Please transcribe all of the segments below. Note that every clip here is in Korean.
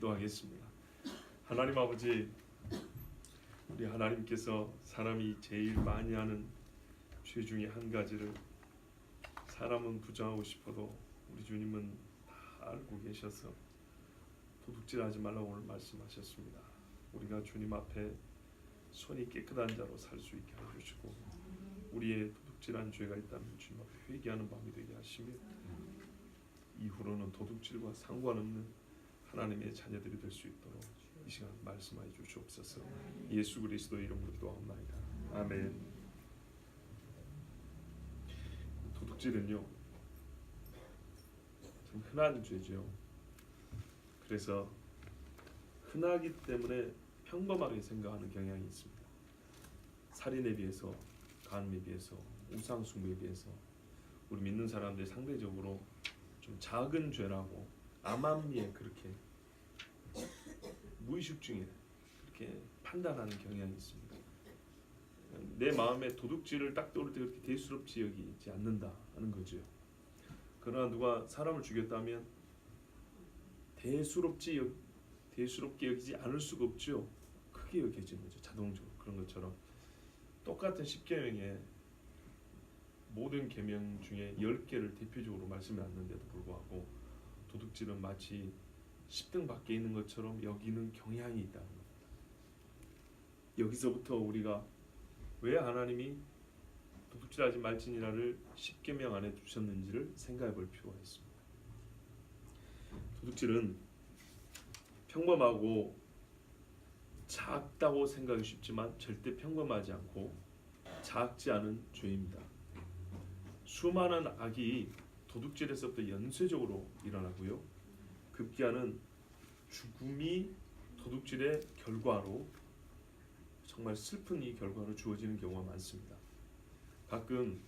기도하겠습니다. 하나님 아버지, 우리 하나님께서 사람이 제일 많이 하는 죄 중에 한 가지를 사람은 부정하고 싶어도 우리 주님은 다 알고 계셔서 도둑질하지 말라고 오늘 말씀하셨습니다. 우리가 주님 앞에 손이 깨끗한 자로 살 수 있게 해주시고 우리의 도둑질한 죄가 있다면 주님 앞에 회개하는 밤이 되게 하시며 이후로는 도둑질과 상관없는 하나님의 자녀들이 될 수 있도록 이 시간 말씀하여 주시옵소서. 예수 그리스도 이름으로 기도하옵나이다. 아멘. 도둑질은요 좀 흔한 죄죠. 그래서 흔하기 때문에 평범하게 생각하는 경향이 있습니다. 살인에 비해서, 간음에 비해서, 우상숭배에 비해서 우리 믿는 사람들이 상대적으로 좀 작은 죄라고 암암리에 그렇게 무의식 중에 그렇게 판단하는 경향이 있습니다. 내 마음에 도둑질을 딱 떠올 때 그렇게 대수롭지 여기지 않는다 하는 거죠. 그러나 누가 사람을 죽였다면 대수롭게 여기지 않을 수가 없죠. 크게 여겨지는 거죠. 자동적으로. 그런 것처럼 똑같은 10계명에 모든 계명 중에 10개를 대표적으로 말씀해놨는데도 불구하고 도둑질은 마치 10등 밖에 있는 것처럼 여기는 경향이 있다는 겁니다. 여기서부터 우리가 왜 하나님이 도둑질하지 말지니라를 10계명 안에 두셨는지를 생각해 볼 필요가 있습니다. 도둑질은 평범하고 작다고 생각이 쉽지만 절대 평범하지 않고 작지 않은 죄입니다. 수많은 악이 도둑질에서부터 연쇄적으로 일어나고요. 급기야는 죽음이 도둑질의 결과로 정말 슬픈 이 결과로 주어지는 경우가 많습니다. 가끔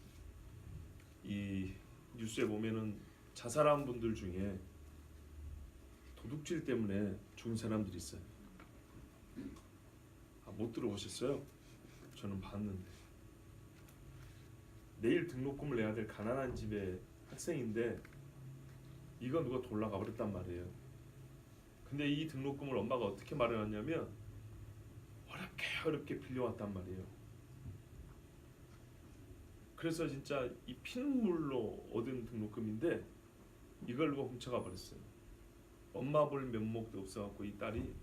이 뉴스에 보면은 자살한 분들 중에 도둑질 때문에 죽은 사람들이 있어요. 못 들어보셨어요? 저는 봤는데 내일 등록금을 내야 될 가난한 집의 학생인데 이거 누가 돌아가 버렸단 말이에요. 근데 이 등록금을 엄마가 어떻게 마련했냐면 어렵게 빌려왔단 말이에요. 그래서 진짜 이 피눈물로 얻은 등록금인데 이걸 누가 훔쳐가 버렸어요. 엄마 볼 면목도 없어갖고 이 딸이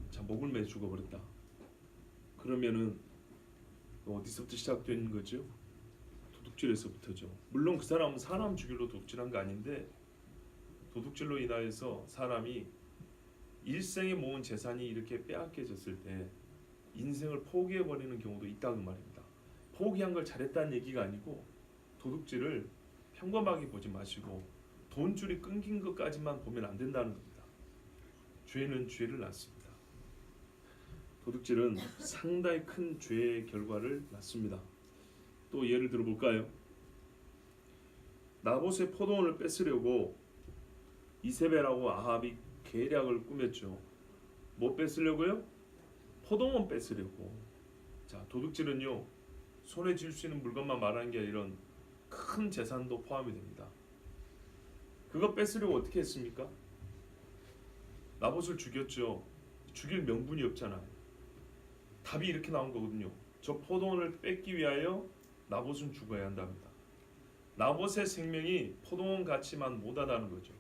자 목을 매 죽어버렸다. 그러면은 어디서부터 시작된 거죠? 도둑질에서부터죠. 물론 그 사람은 사람 죽이려 도둑질한 거 아닌데 도둑질로 인하여서 사람이 일생에 모은 재산이 이렇게 빼앗겨졌을 때 인생을 포기해버리는 경우도 있다는 말입니다. 포기한 걸 잘했다는 얘기가 아니고 도둑질을 평범하게 보지 마시고 돈줄이 끊긴 것까지만 보면 안 된다는 겁니다. 죄는 죄를 낳습니다. 도둑질은 상당히 큰 죄의 결과를 낳습니다. 또 예를 들어볼까요? 나봇의 포도원을 뺏으려고 이세벨하고 아합이 계략을 꾸몄죠. 뭐 뺏으려고요? 포도원 뺏으려고. 자, 도둑질은요 손에 쥘 수 있는 물건만 말하는 게 이런 큰 재산도 포함이 됩니다. 그거 뺏으려고 어떻게 했습니까? 나봇을 죽였죠. 죽일 명분이 없잖아요. 답이 이렇게 나온 거거든요. 저 포도원을 뺏기 위하여 나봇은 죽어야 한답니다. 나봇의 생명이 포도원 가치만 못하다는 거죠.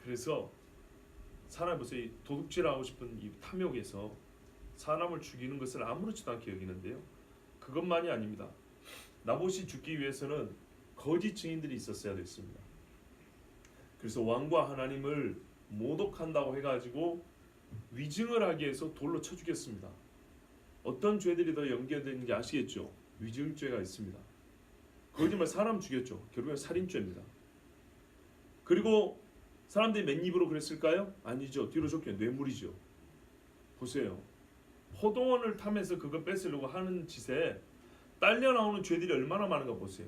그래서 사람이 벌써 이 도둑질하고 싶은 이 탐욕에서 사람을 죽이는 것을 아무렇지도 않게 여기는데요. 그것만이 아닙니다. 나봇이 죽기 위해서는 거짓 증인들이 있었어야 됐습니다. 그래서 왕과 하나님을 모독한다고 해가지고 위증을 하기 위해서 돌로 쳐 죽였습니다. 어떤 죄들이 더 연결되는지 아시겠죠? 위증죄가 있습니다. 거짓말 사람 죽였죠. 결국엔 살인죄입니다. 그리고 사람들이 맨입으로 그랬을까요? 아니죠. 뒤로 쫓겨 뇌물이죠. 보세요. 포도원을 타면서 그거 뺏으려고 하는 짓에 딸려 나오는 죄들이 얼마나 많은가 보세요.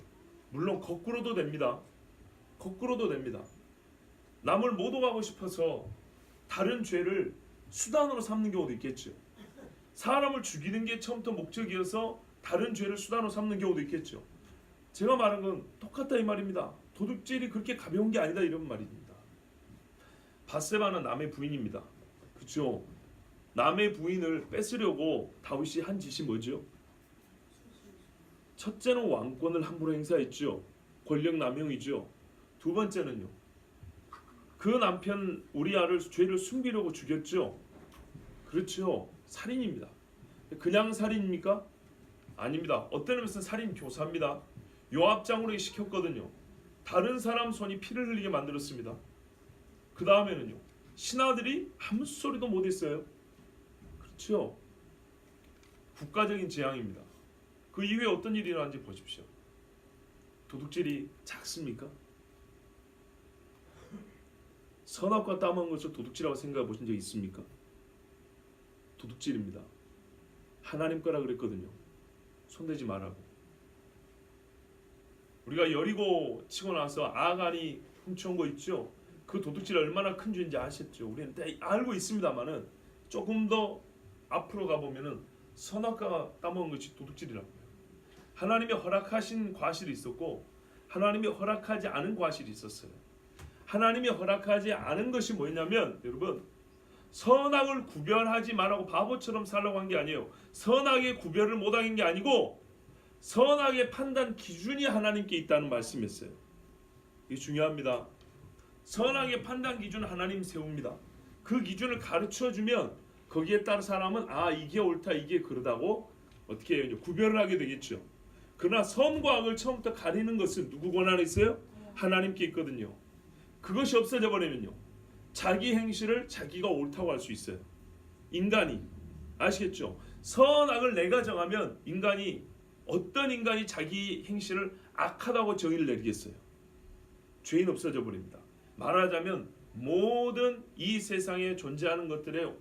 물론 거꾸로도 됩니다. 거꾸로도 됩니다. 남을 모독하고 싶어서 다른 죄를 수단으로 삼는 경우도 있겠죠. 사람을 죽이는 게 처음부터 목적이어서 다른 죄를 수단으로 삼는 경우도 있겠죠. 제가 말한 건 똑같다 이 말입니다. 도둑질이 그렇게 가벼운 게 아니다 이런 말입니다. 밧세바는 남의 부인입니다. 그렇죠? 남의 부인을 뺏으려고 다윗이 한 짓이 뭐죠? 첫째는 왕권을 함부로 행사했죠. 권력 남용이죠. 두 번째는요. 그 남편 우리아를 죄를 숨기려고 죽였죠. 그렇죠. 살인입니다. 그냥 살인입니까? 아닙니다. 어떤 의미에서는 살인 교사입니다. 요압 장군에게 시켰거든요. 다른 사람 손이 피를 흘리게 만들었습니다. 그 다음에는요. 신하들이 아무 소리도 못했어요. 그렇죠. 국가적인 재앙입니다. 그 이후에 어떤 일이 일어난지 보십시오. 도둑질이 작습니까? 선악과 따먹은 것을 도둑질이라고 생각해 보신 적 있습니까? 도둑질입니다. 하나님 거라 그랬거든요. 손대지 말라고. 우리가 여리고 치고 나서 아간이 훔쳐온 거 있죠? 그 도둑질이 얼마나 큰 죄인지 아셨죠? 우리는 알고 있습니다만은 조금 더 앞으로 가보면은 선악과가 따먹은 것이 도둑질이라고요. 하나님이 허락하신 과실이 있었고 하나님이 허락하지 않은 과실이 있었어요. 하나님이 허락하지 않은 것이 뭐냐면 여러분 선악을 구별하지 말라고 바보처럼 살라고 한 게 아니에요. 선악의 구별을 못한 게 아니고 선악의 판단 기준이 하나님께 있다는 말씀이었어요. 이게 중요합니다. 선악의 판단 기준은 하나님 세웁니다. 그 기준을 가르쳐주면 거기에 따라 사람은 이게 옳다 이게 그러다고 어떻게 해요? 구별을 하게 되겠죠. 그러나 선과 악을 처음부터 가리는 것은 누구 권한에 있어요? 하나님께 있거든요. 그것이 없어져 버리면요. 자기 행실을 자기가 옳다고 할 수 있어요. 인간이 아시겠죠? 선악을 내가 정하면 어떤 인간이 자기 행실을 악하다고 정의를 내리겠어요? 죄인 없어져 버립니다. 말하자면 모든 이 세상에 존재하는 것들의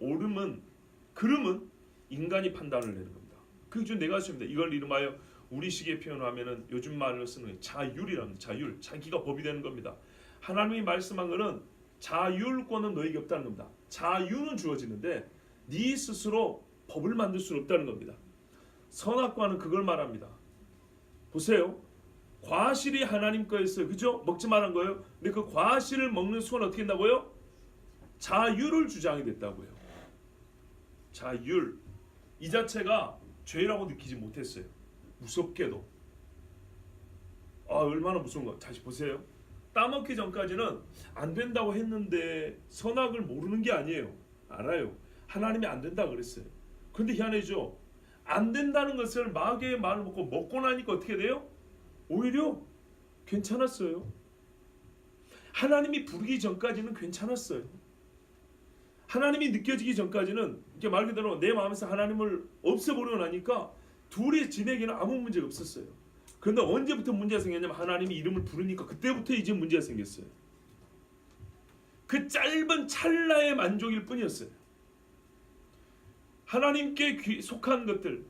그름은 인간이 판단을 내는 겁니다. 그 기준 내가 쓰입니다. 이걸 이름하여 우리식의 표현하면은 요즘 말로 쓰는 자율이랍니다. 자율, 자기가 법이 되는 겁니다. 하나님이 말씀한 것은 자율권은 너에게 없다는 겁니다. 자유는 주어지는데 네 스스로 법을 만들 수는 없다는 겁니다. 선악과는 그걸 말합니다. 보세요. 과실이 하나님 거였어요. 그죠? 먹지 말란 거예요. 근데 그 과실을 먹는 순간 어떻게 된다고요? 자율을 주장이 됐다고요. 자율. 이 자체가 죄라고 느끼지 못했어요. 무섭게도. 얼마나 무서운 거. 다시 보세요. 따먹기 전까지는 안 된다고 했는데 선악을 모르는 게 아니에요. 알아요. 하나님이 안 된다 그랬어요. 그런데 희한해죠. 안 된다는 것을 마귀의 말을 먹고 나니까 어떻게 돼요? 오히려 괜찮았어요. 하나님이 부르기 전까지는 괜찮았어요. 하나님이 느껴지기 전까지는 이게 말 그대로 내 마음에서 하나님을 없애버리고 나니까 둘이 지내기는 아무 문제가 없었어요. 그런데 언제부터 문제가 생겼냐면 하나님이 이름을 부르니까 그때부터 이제 문제가 생겼어요. 그 짧은 찰나의 만족일 뿐이었어요. 하나님께 속한 것들,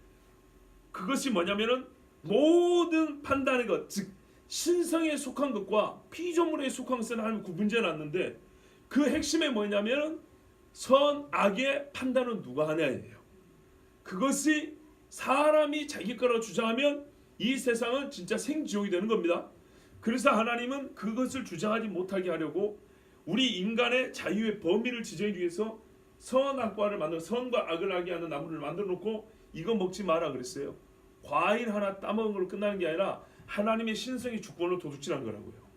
그것이 뭐냐면은 모든 판단의 것, 즉 신성에 속한 것과 피조물에 속한 것은 하나님 구분지어놨는데 그 핵심이 뭐냐면 선악의 판단은 누가 하냐예요. 그것이 사람이 자기 거라고 주장하면 이 세상은 진짜 생지옥이 되는 겁니다. 그래서 하나님은 그것을 주장하지 못하게 하려고 우리 인간의 자유의 범위를 지정하기 위해서 선악과를 만들어 선과 악을 하게 하는 나무를 만들어 놓고 이거 먹지 마라 그랬어요. 과일 하나 따먹은 걸로 끝나는 게 아니라 하나님의 신성의 주권을 도둑질한 거라고요.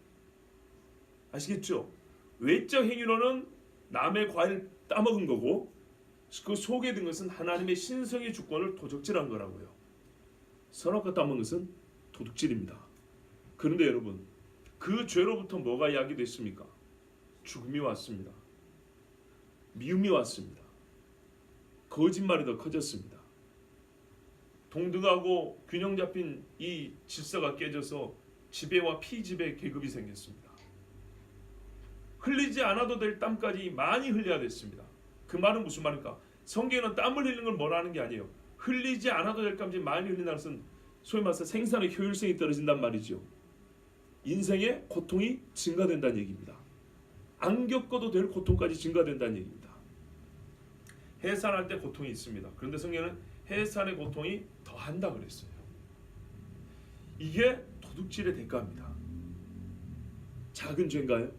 아시겠죠? 외적 행위로는 남의 과일 따먹은 거고 그 속에 든 것은 하나님의 신성의 주권을 도적질한 거라고요. 선악과 따먹은 것은 도둑질입니다. 그런데 여러분 그 죄로부터 뭐가 이야기됐습니까? 죽음이 왔습니다. 미움이 왔습니다. 거짓말이 더 커졌습니다. 동등하고 균형 잡힌 이 질서가 깨져서 지배와 피지배 계급이 생겼습니다. 흘리지 않아도 될 땀까지 많이 흘려야 됐습니다. 그 말은 무슨 말입니까? 성경에는 땀을 흘리는 걸 뭐라는 게 아니에요. 흘리지 않아도 될 땀까지 많이 흘린다는 것은 소위 말해서 생산의 효율성이 떨어진단 말이죠. 인생의 고통이 증가된다는 얘기입니다. 안 겪어도 될 고통까지 증가된다는 얘기입니다. 해산할 때 고통이 있습니다. 그런데 성경은 해산의 고통이 더한다 그랬어요. 이게 도둑질의 대가입니다. 작은 죄인가요?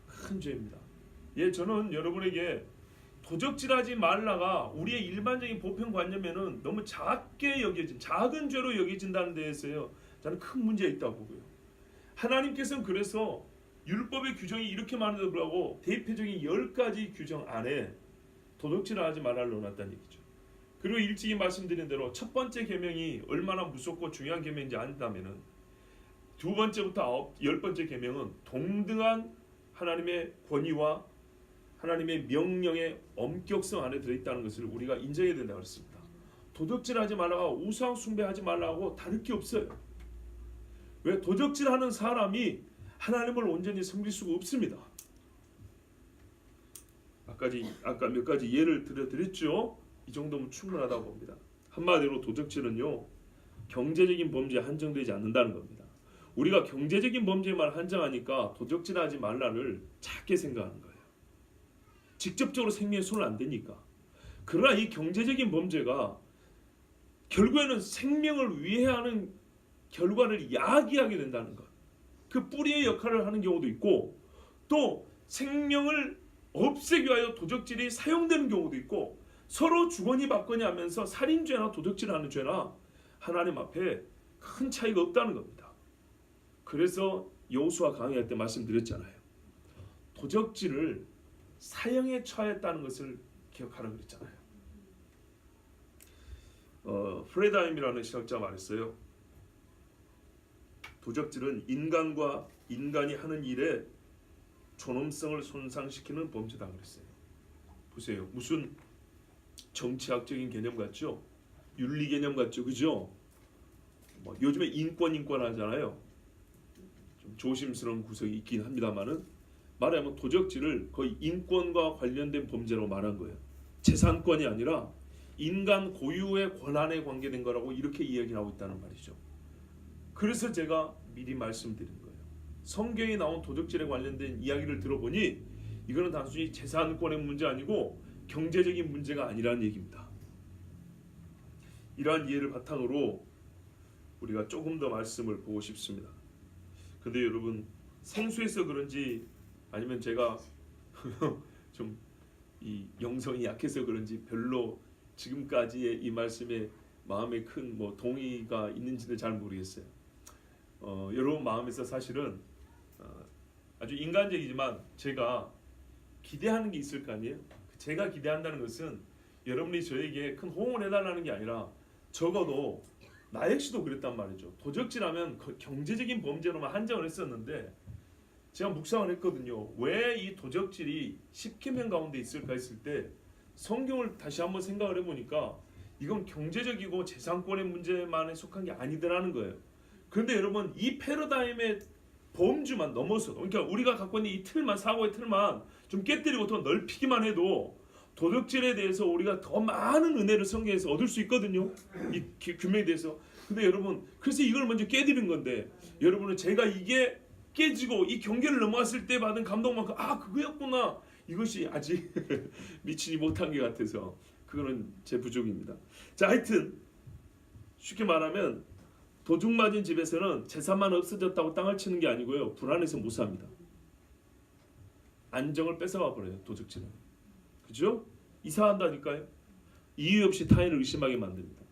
큰 죄입니다. 예, 저는 여러분에게 도적질하지 말라가 우리의 일반적인 보편관념에는 너무 작게 여겨진 작은 죄로 여겨진다는 데에서요, 저는 큰 문제가 있다고 보고요. 하나님께서는 그래서 율법의 규정이 이렇게 많은데도 불구하고 대표적인 10가지 규정 안에 도둑질을 하지 말라를 넣어놨다는 얘기죠. 그리고 일찍이 말씀드린 대로 첫 번째 계명이 얼마나 무섭고 중요한 계명인지 안다면은 두 번째부터 열 번째 계명은 동등한 하나님의 권위와 하나님의 명령의 엄격성 안에 들어있다는 것을 우리가 인정해야 된다고 했습니다. 도둑질하지 말라고 우상 숭배하지 말라고 다를 게 없어요. 왜? 도둑질하는 사람이 하나님을 온전히 섬길 수가 없습니다. 아까 몇 가지 예를 들어드렸죠. 이 정도면 충분하다고 봅니다. 한마디로 도둑질은요, 경제적인 범죄에 한정되지 않는다는 겁니다. 우리가 경제적인 범죄만 한정하니까 도둑질하지 말라를 작게 생각하는 거예요. 직접적으로 생명에 손을 안 대니까. 그러나 이 경제적인 범죄가 결국에는 생명을 위해하는 결과를 야기하게 된다는 것. 그 뿌리의 역할을 하는 경우도 있고, 또 생명을 없애기 위하여 도적질이 사용되는 경우도 있고, 서로 주거니 받거니 하면서 살인죄나 도적질하는 죄나 하나님 앞에 큰 차이가 없다는 겁니다. 그래서 여호수아 강의할 때 말씀드렸잖아요. 도적질을 사형에 처했다는 것을 기억하라고 그랬잖아요. 프레다임이라는 신학자가 말했어요. 도적질은 인간과 인간이 하는 일에 존엄성을 손상시키는 범죄다 그랬어요. 보세요. 무슨 정치학적인 개념 같죠? 윤리 개념 같죠? 그죠? 요즘에 인권 하잖아요. 좀 조심스러운 구석이 있긴 합니다만은, 말하자면 도적질을 거의 인권과 관련된 범죄로 말한 거예요. 재산권이 아니라 인간 고유의 권한에 관계된 거라고 이렇게 이야기하고 있다는 말이죠. 그래서 제가 미리 말씀드린 거예요. 성경에 나온 도적질에 관련된 이야기를 들어보니 이거는 단순히 재산권의 문제 아니고 경제적인 문제가 아니라는 얘기입니다. 이러한 이해를 바탕으로 우리가 조금 더 말씀을 보고 싶습니다. 근데 여러분, 생소해서 그런지 아니면 제가 좀 이 영성이 약해서 그런지 별로 지금까지의 이 말씀에 마음에 큰 동의가 있는지는 잘 모르겠어요. 여러분 마음에서 사실은 아주 인간적이지만 제가 기대하는 게 있을 거 아니에요. 제가 기대한다는 것은 여러분이 저에게 큰 호응을 해달라는 게 아니라, 적어도 나 역시도 그랬단 말이죠. 도적질하면 경제적인 범죄로만 한정을 했었는데, 제가 묵상을 했거든요. 왜 이 도적질이 10계명 가운데 있을까 했을 때 성경을 다시 한번 생각을 해보니까 이건 경제적이고 재산권의 문제만에 속한 게 아니더라는 거예요. 그런데 여러분, 이 패러다임의 범주만 넘어서, 그러니까 우리가 갖고 있는 이 틀만, 사고의 틀만 좀 깨뜨리고 더 넓히기만 해도 도덕질에 대해서 우리가 더 많은 은혜를 성경에서 얻을 수 있거든요. 이 규명에 대해서. 근데 여러분, 그래서 이걸 먼저 깨드린 건데, 여러분은 제가 이게 깨지고 이 경계를 넘어갔을 때 받은 감동만큼 그거였구나, 이것이 아직 미치지 못한 게 같아서 그거는 제 부족입니다. 자, 하여튼 쉽게 말하면 도둑 맞은 집에서는 재산만 없어졌다고 땅을 치는 게 아니고요, 불안해서 못 삽니다. 안정을 뺏어가 버려요, 도둑질은. 그죠? 이사한다니까요. 이유 없이 타인을 의심하게 만듭니다.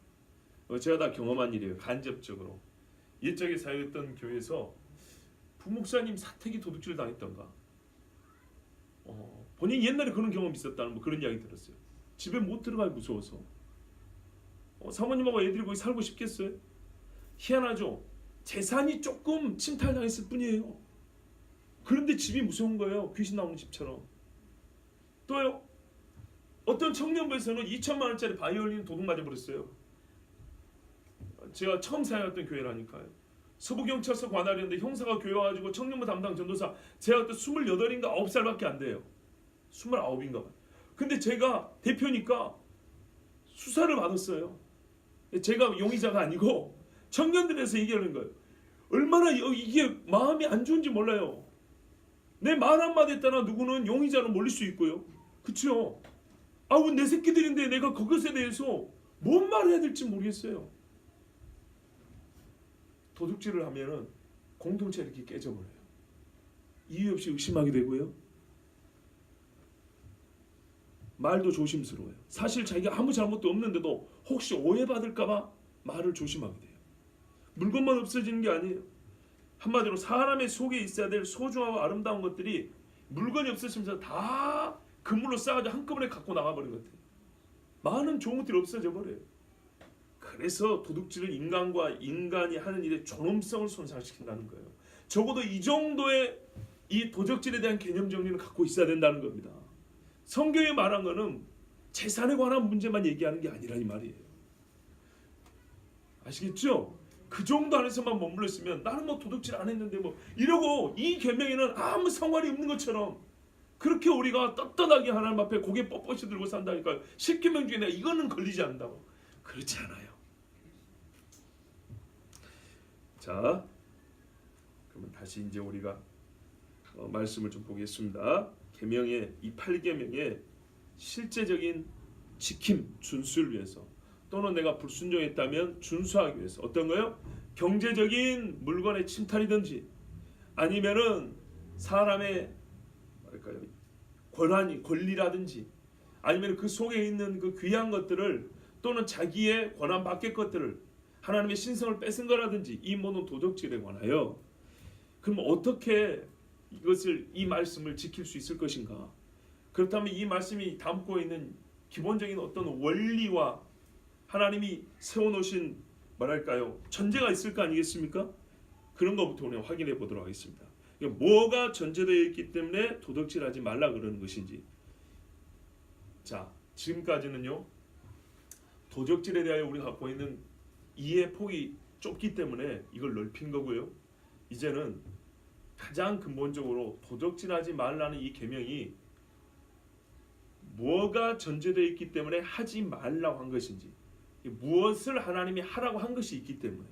제가 다 경험한 일이에요. 간접적으로. 옛적에 사역했던 교회에서 부목사님 사택이 도둑질 당했던가, 본인 옛날에 그런 경험이 있었다는 그런 이야기 들었어요. 집에 못 들어가기 무서워서. 사모님하고 애들이 거기 살고 싶겠어요? 희한하죠. 재산이 조금 침탈당했을 뿐이에요. 그런데 집이 무서운 거예요. 귀신 나오는 집처럼. 또요, 어떤 청년부에서는 2천만 원짜리 바이올린 도둑 맞아버렸어요. 제가 처음 사역했던 교회라니까요. 서부경찰서 관할이었는데 형사가 교회 와가지고 청년부 담당 전도사, 제가 그때 28인가 9살밖에 안 돼요. 29인가 봐요. 근데 제가 대표니까 수사를 받았어요. 제가 용의자가 아니고 청년들에서 얘기하는 거예요. 얼마나 이게 마음이 안 좋은지 몰라요. 내 말 한마디 했다나 누구는 용의자로 몰릴 수 있고요. 그쵸? 내 새끼들인데 내가 그것에 대해서 뭔 말을 해야 될지 모르겠어요. 도둑질을 하면은 공동체 이렇게 깨져버려요. 이유 없이 의심하게 되고요. 말도 조심스러워요. 사실 자기가 아무 잘못도 없는데도 혹시 오해받을까봐 말을 조심하게 돼요. 물건만 없어지는 게 아니에요. 한마디로 사람의 속에 있어야 될 소중하고 아름다운 것들이 물건이 없어지면서 다 그물로 쌓아서 한꺼번에 갖고 나가버린 것들. 많은 좋은 것들이 없어져 버려요. 그래서 도둑질은 인간과 인간이 하는 일의 존엄성을 손상시킨다는 거예요. 적어도 이 정도의 이 도적질에 대한 개념 정리는 갖고 있어야 된다는 겁니다. 성경이 말한 거는 재산에 관한 문제만 얘기하는 게 아니라 이 말이에요. 아시겠죠? 그 정도 안에서만 머물러 있으면 나는 뭐 도둑질 안 했는데 뭐 이러고 이 계명에는 아무 상관이 없는 것처럼 그렇게 우리가 떳떳하게 하나님 앞에 고개 뻣뻣이 들고 산다니까요. 10계명 중에 내가 이거는 걸리지 않는다고. 그렇지 않아요. 자, 그러면 다시 이제 우리가 말씀을 좀 보겠습니다. 계명의 이 8계명의 실제적인 지킴, 준수를 위해서 또는 내가 불순종했다면 준수하기 위해서 어떤 거요? 경제적인 물건의 침탈이든지 아니면은 사람의 뭐랄까요? 권리라든지 아니면 그 속에 있는 그 귀한 것들을 또는 자기의 권한 밖의 것들을 하나님의 신성을 뺏은 거라든지 이 모든 도덕질에 관하여 그럼 어떻게 이 말씀을 지킬 수 있을 것인가? 그렇다면 이 말씀이 담고 있는 기본적인 어떤 원리와 하나님이 세워놓으신 뭐랄까요? 전제가 있을 거 아니겠습니까? 그런 것부터 오늘 확인해 보도록 하겠습니다. 뭐가 전제되어 있기 때문에 도덕질하지 말라 그러는 것인지. 자, 지금까지는요. 도적질에 대하여 우리가 갖고 있는 이해 폭이 좁기 때문에 이걸 넓힌 거고요. 이제는 가장 근본적으로 도적질하지 말라는 이 계명이 뭐가 전제되어 있기 때문에 하지 말라고 한 것인지, 무엇을 하나님이 하라고 한 것이 있기 때문에,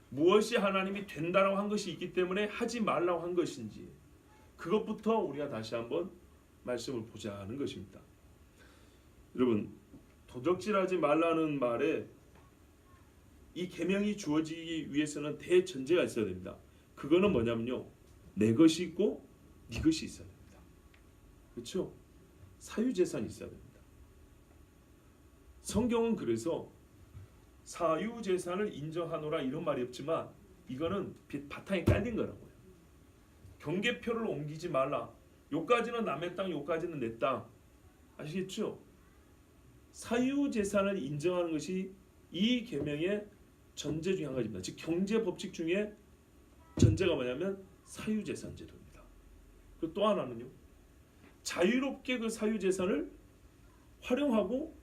무엇이 하나님이 된다라고 한 것이 있기 때문에 하지 말라고 한 것인지, 그것부터 우리가 다시 한번 말씀을 보자 하는 것입니다. 여러분, 도적질하지 말라는 말에 이 계명이 주어지기 위해서는 대전제가 있어야 됩니다. 그거는 뭐냐면요, 내 것이 있고 네 것이 있어야 됩니다. 그렇죠? 사유재산이 있어야 됩니다. 성경은 그래서 사유재산을 인정하노라 이런 말이 없지만 이거는 바탕에 깔린 거라고요. 경계표를 옮기지 말라. 요까지는 남의 땅, 요까지는 내 땅. 아시겠죠? 사유재산을 인정하는 것이 이 계명의 전제 중에 한 가지입니다. 즉 경제 법칙 중에 전제가 뭐냐면 사유재산 제도입니다. 그리고 또 하나는요, 자유롭게 그 사유재산을 활용하고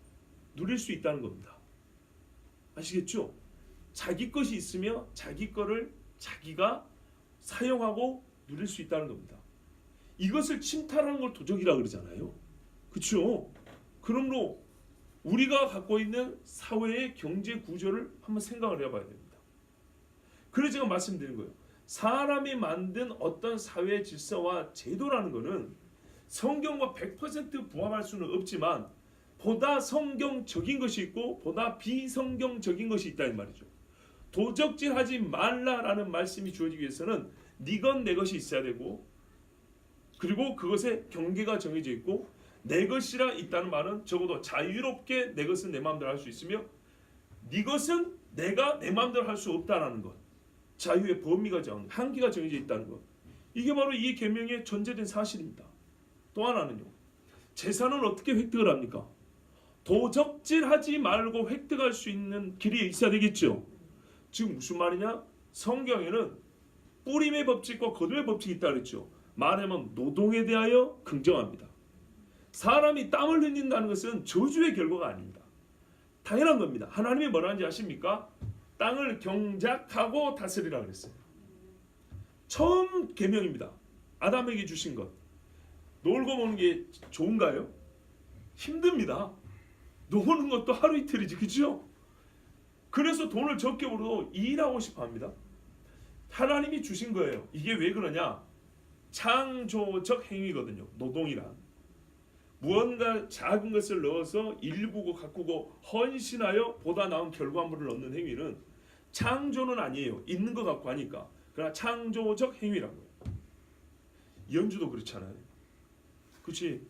누릴 수 있다는 겁니다. 아시겠죠? 자기 것이 있으며 자기 거를 자기가 사용하고 누릴 수 있다는 겁니다. 이것을 침탈하는 걸 도적이라 그러잖아요. 그렇죠? 그러므로 우리가 갖고 있는 사회의 경제 구조를 한번 생각을 해봐야 됩니다. 그래서 제가 말씀드린 거예요. 사람이 만든 어떤 사회 질서와 제도라는 것은 성경과 100% 부합할 수는 없지만 보다 성경적인 것이 있고 보다 비성경적인 것이 있다는 말이죠. 도적질하지 말라라는 말씀이 주어지기 위해서는 네 것 내 것이 있어야 되고, 그리고 그것에 경계가 정해져 있고, 내 것이라 있다는 말은 적어도 자유롭게 내 것은 내 마음대로 할 수 있으며 네 것은 내가 내 마음대로 할 수 없다라는 것, 자유의 범위가 한계가 정해져 있다는 것, 이게 바로 이 계명의 전제된 사실입니다. 또 하나는요, 재산은 어떻게 획득을 합니까? 도적질하지 말고 획득할 수 있는 길이 있어야 되겠죠. 지금 무슨 말이냐? 성경에는 뿌림의 법칙과 거둠의 법칙이 있다 그랬죠. 말하면 노동에 대하여 긍정합니다. 사람이 땀을 흘린다는 것은 저주의 결과가 아닙니다. 당연한 겁니다. 하나님이 뭐라는지 아십니까? 땅을 경작하고 다스리라 그랬어요. 처음 계명입니다. 아담에게 주신 것. 놀고 먹는 게 좋은가요? 힘듭니다. 노는 것도 하루 이틀이지, 그렇죠? 그래서 돈을 적게 벌어도 일하고 싶어 합니다. 하나님이 주신 거예요. 이게 왜 그러냐? 창조적 행위거든요. 노동이란 무언가 작은 것을 넣어서 일구고 가꾸고 헌신하여 보다 나은 결과물을 얻는 행위는 창조는 아니에요. 있는 것 같고 하니까. 그러나 창조적 행위라고요. 연주도 그렇잖아요. 그렇지?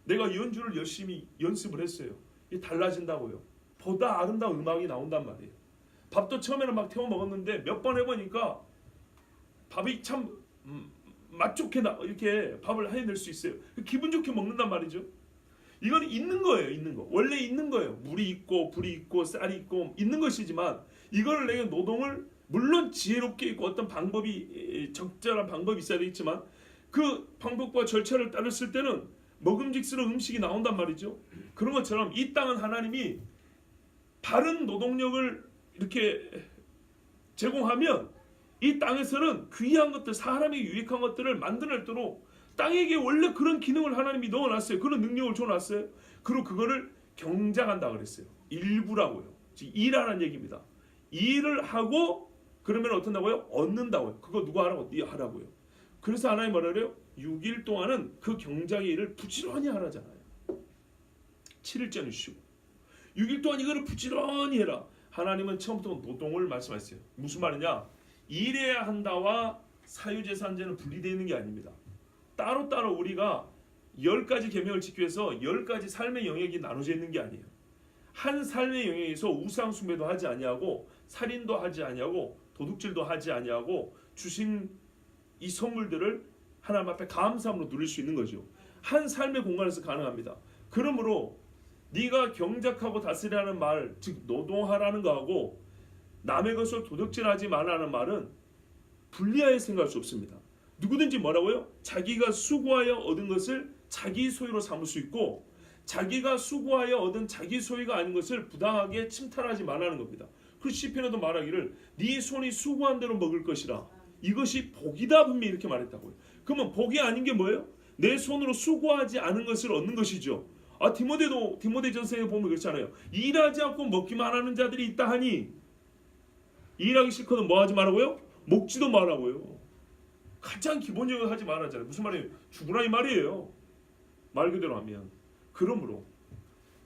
내가 연주를 열심히 연습을 했어요. 이게 달라진다고요. 보다 아름다운 음악이 나온단 말이에요. 밥도 처음에는 막 태워 먹었는데 몇 번 해보니까 밥이 참 맛 좋게 이렇게 밥을 해낼 수 있어요. 기분 좋게 먹는단 말이죠. 이건 있는 거예요. 있는 거. 원래 있는 거예요. 물이 있고 불이 있고 쌀이 있고 있는 것이지만 이거를 내가 노동을 물론 지혜롭게 있고 어떤 방법이 적절한 방법이 있어야 되겠지만 그 방법과 절차를 따랐을 때는 먹음직스러운 음식이 나온단 말이죠. 그런 것처럼 이 땅은 하나님이 바른 노동력을 이렇게 제공하면 이 땅에서는 귀한 것들, 사람에게 유익한 것들을 만들어내도록 땅에게 원래 그런 기능을 하나님이 넣어놨어요. 그런 능력을 줘놨어요. 그리고 그거를 경작한다 그랬어요. 일부라고요. 즉 일하라는 얘기입니다. 일을 하고 그러면 어떤다고요? 얻는다고요. 그거 누가 하라고? 네 하라고요. 그래서 하나님 뭐라 그래요? 6일 동안은 그 경작의 일을 부지런히 하라잖아요. 7일째는 쉬고 6일 동안 이거를 부지런히 해라. 하나님은 처음부터 노동을 말씀하셨어요. 무슨 말이냐? 일해야 한다와 사유제사제는 분리되어 있는 게 아닙니다. 따로따로 우리가 10가지 계명을 지키기 위해서 10가지 삶의 영역이 나눠져 있는 게 아니에요. 한 삶의 영역에서 우상 숭배도 하지 아니하고 살인도 하지 아니하고 도둑질도 하지 아니하고 주신 이 선물들을 하나님 앞에 감사함으로 누릴 수 있는 거죠. 한 삶의 공간에서 가능합니다. 그러므로 네가 경작하고 다스리라는 말, 즉 노동하라는 거하고 남의 것을 도둑질하지 말라는 말은 분리하여 생각할 수 없습니다. 누구든지 뭐라고요? 자기가 수고하여 얻은 것을 자기 소유로 삼을 수 있고 자기가 수고하여 얻은 자기 소유가 아닌 것을 부당하게 침탈하지 말라는 겁니다. 그 시편에도 말하기를 네 손이 수고한 대로 먹을 것이라. 이것이 복이다 분명히 이렇게 말했다고요. 그러면 복이 아닌 게 뭐예요? 내 손으로 수고하지 않은 것을 얻는 것이죠. 디모데전서에 보면 그렇잖아요. 일하지 않고 먹기만 하는 자들이 있다 하니 일하기 싫거든 뭐 하지 말라고요? 먹지도 말라고요. 가장 기본적으로 하지 말라잖아요. 무슨 말이에요? 죽으라 이 말이에요. 말 그대로 하면. 그러므로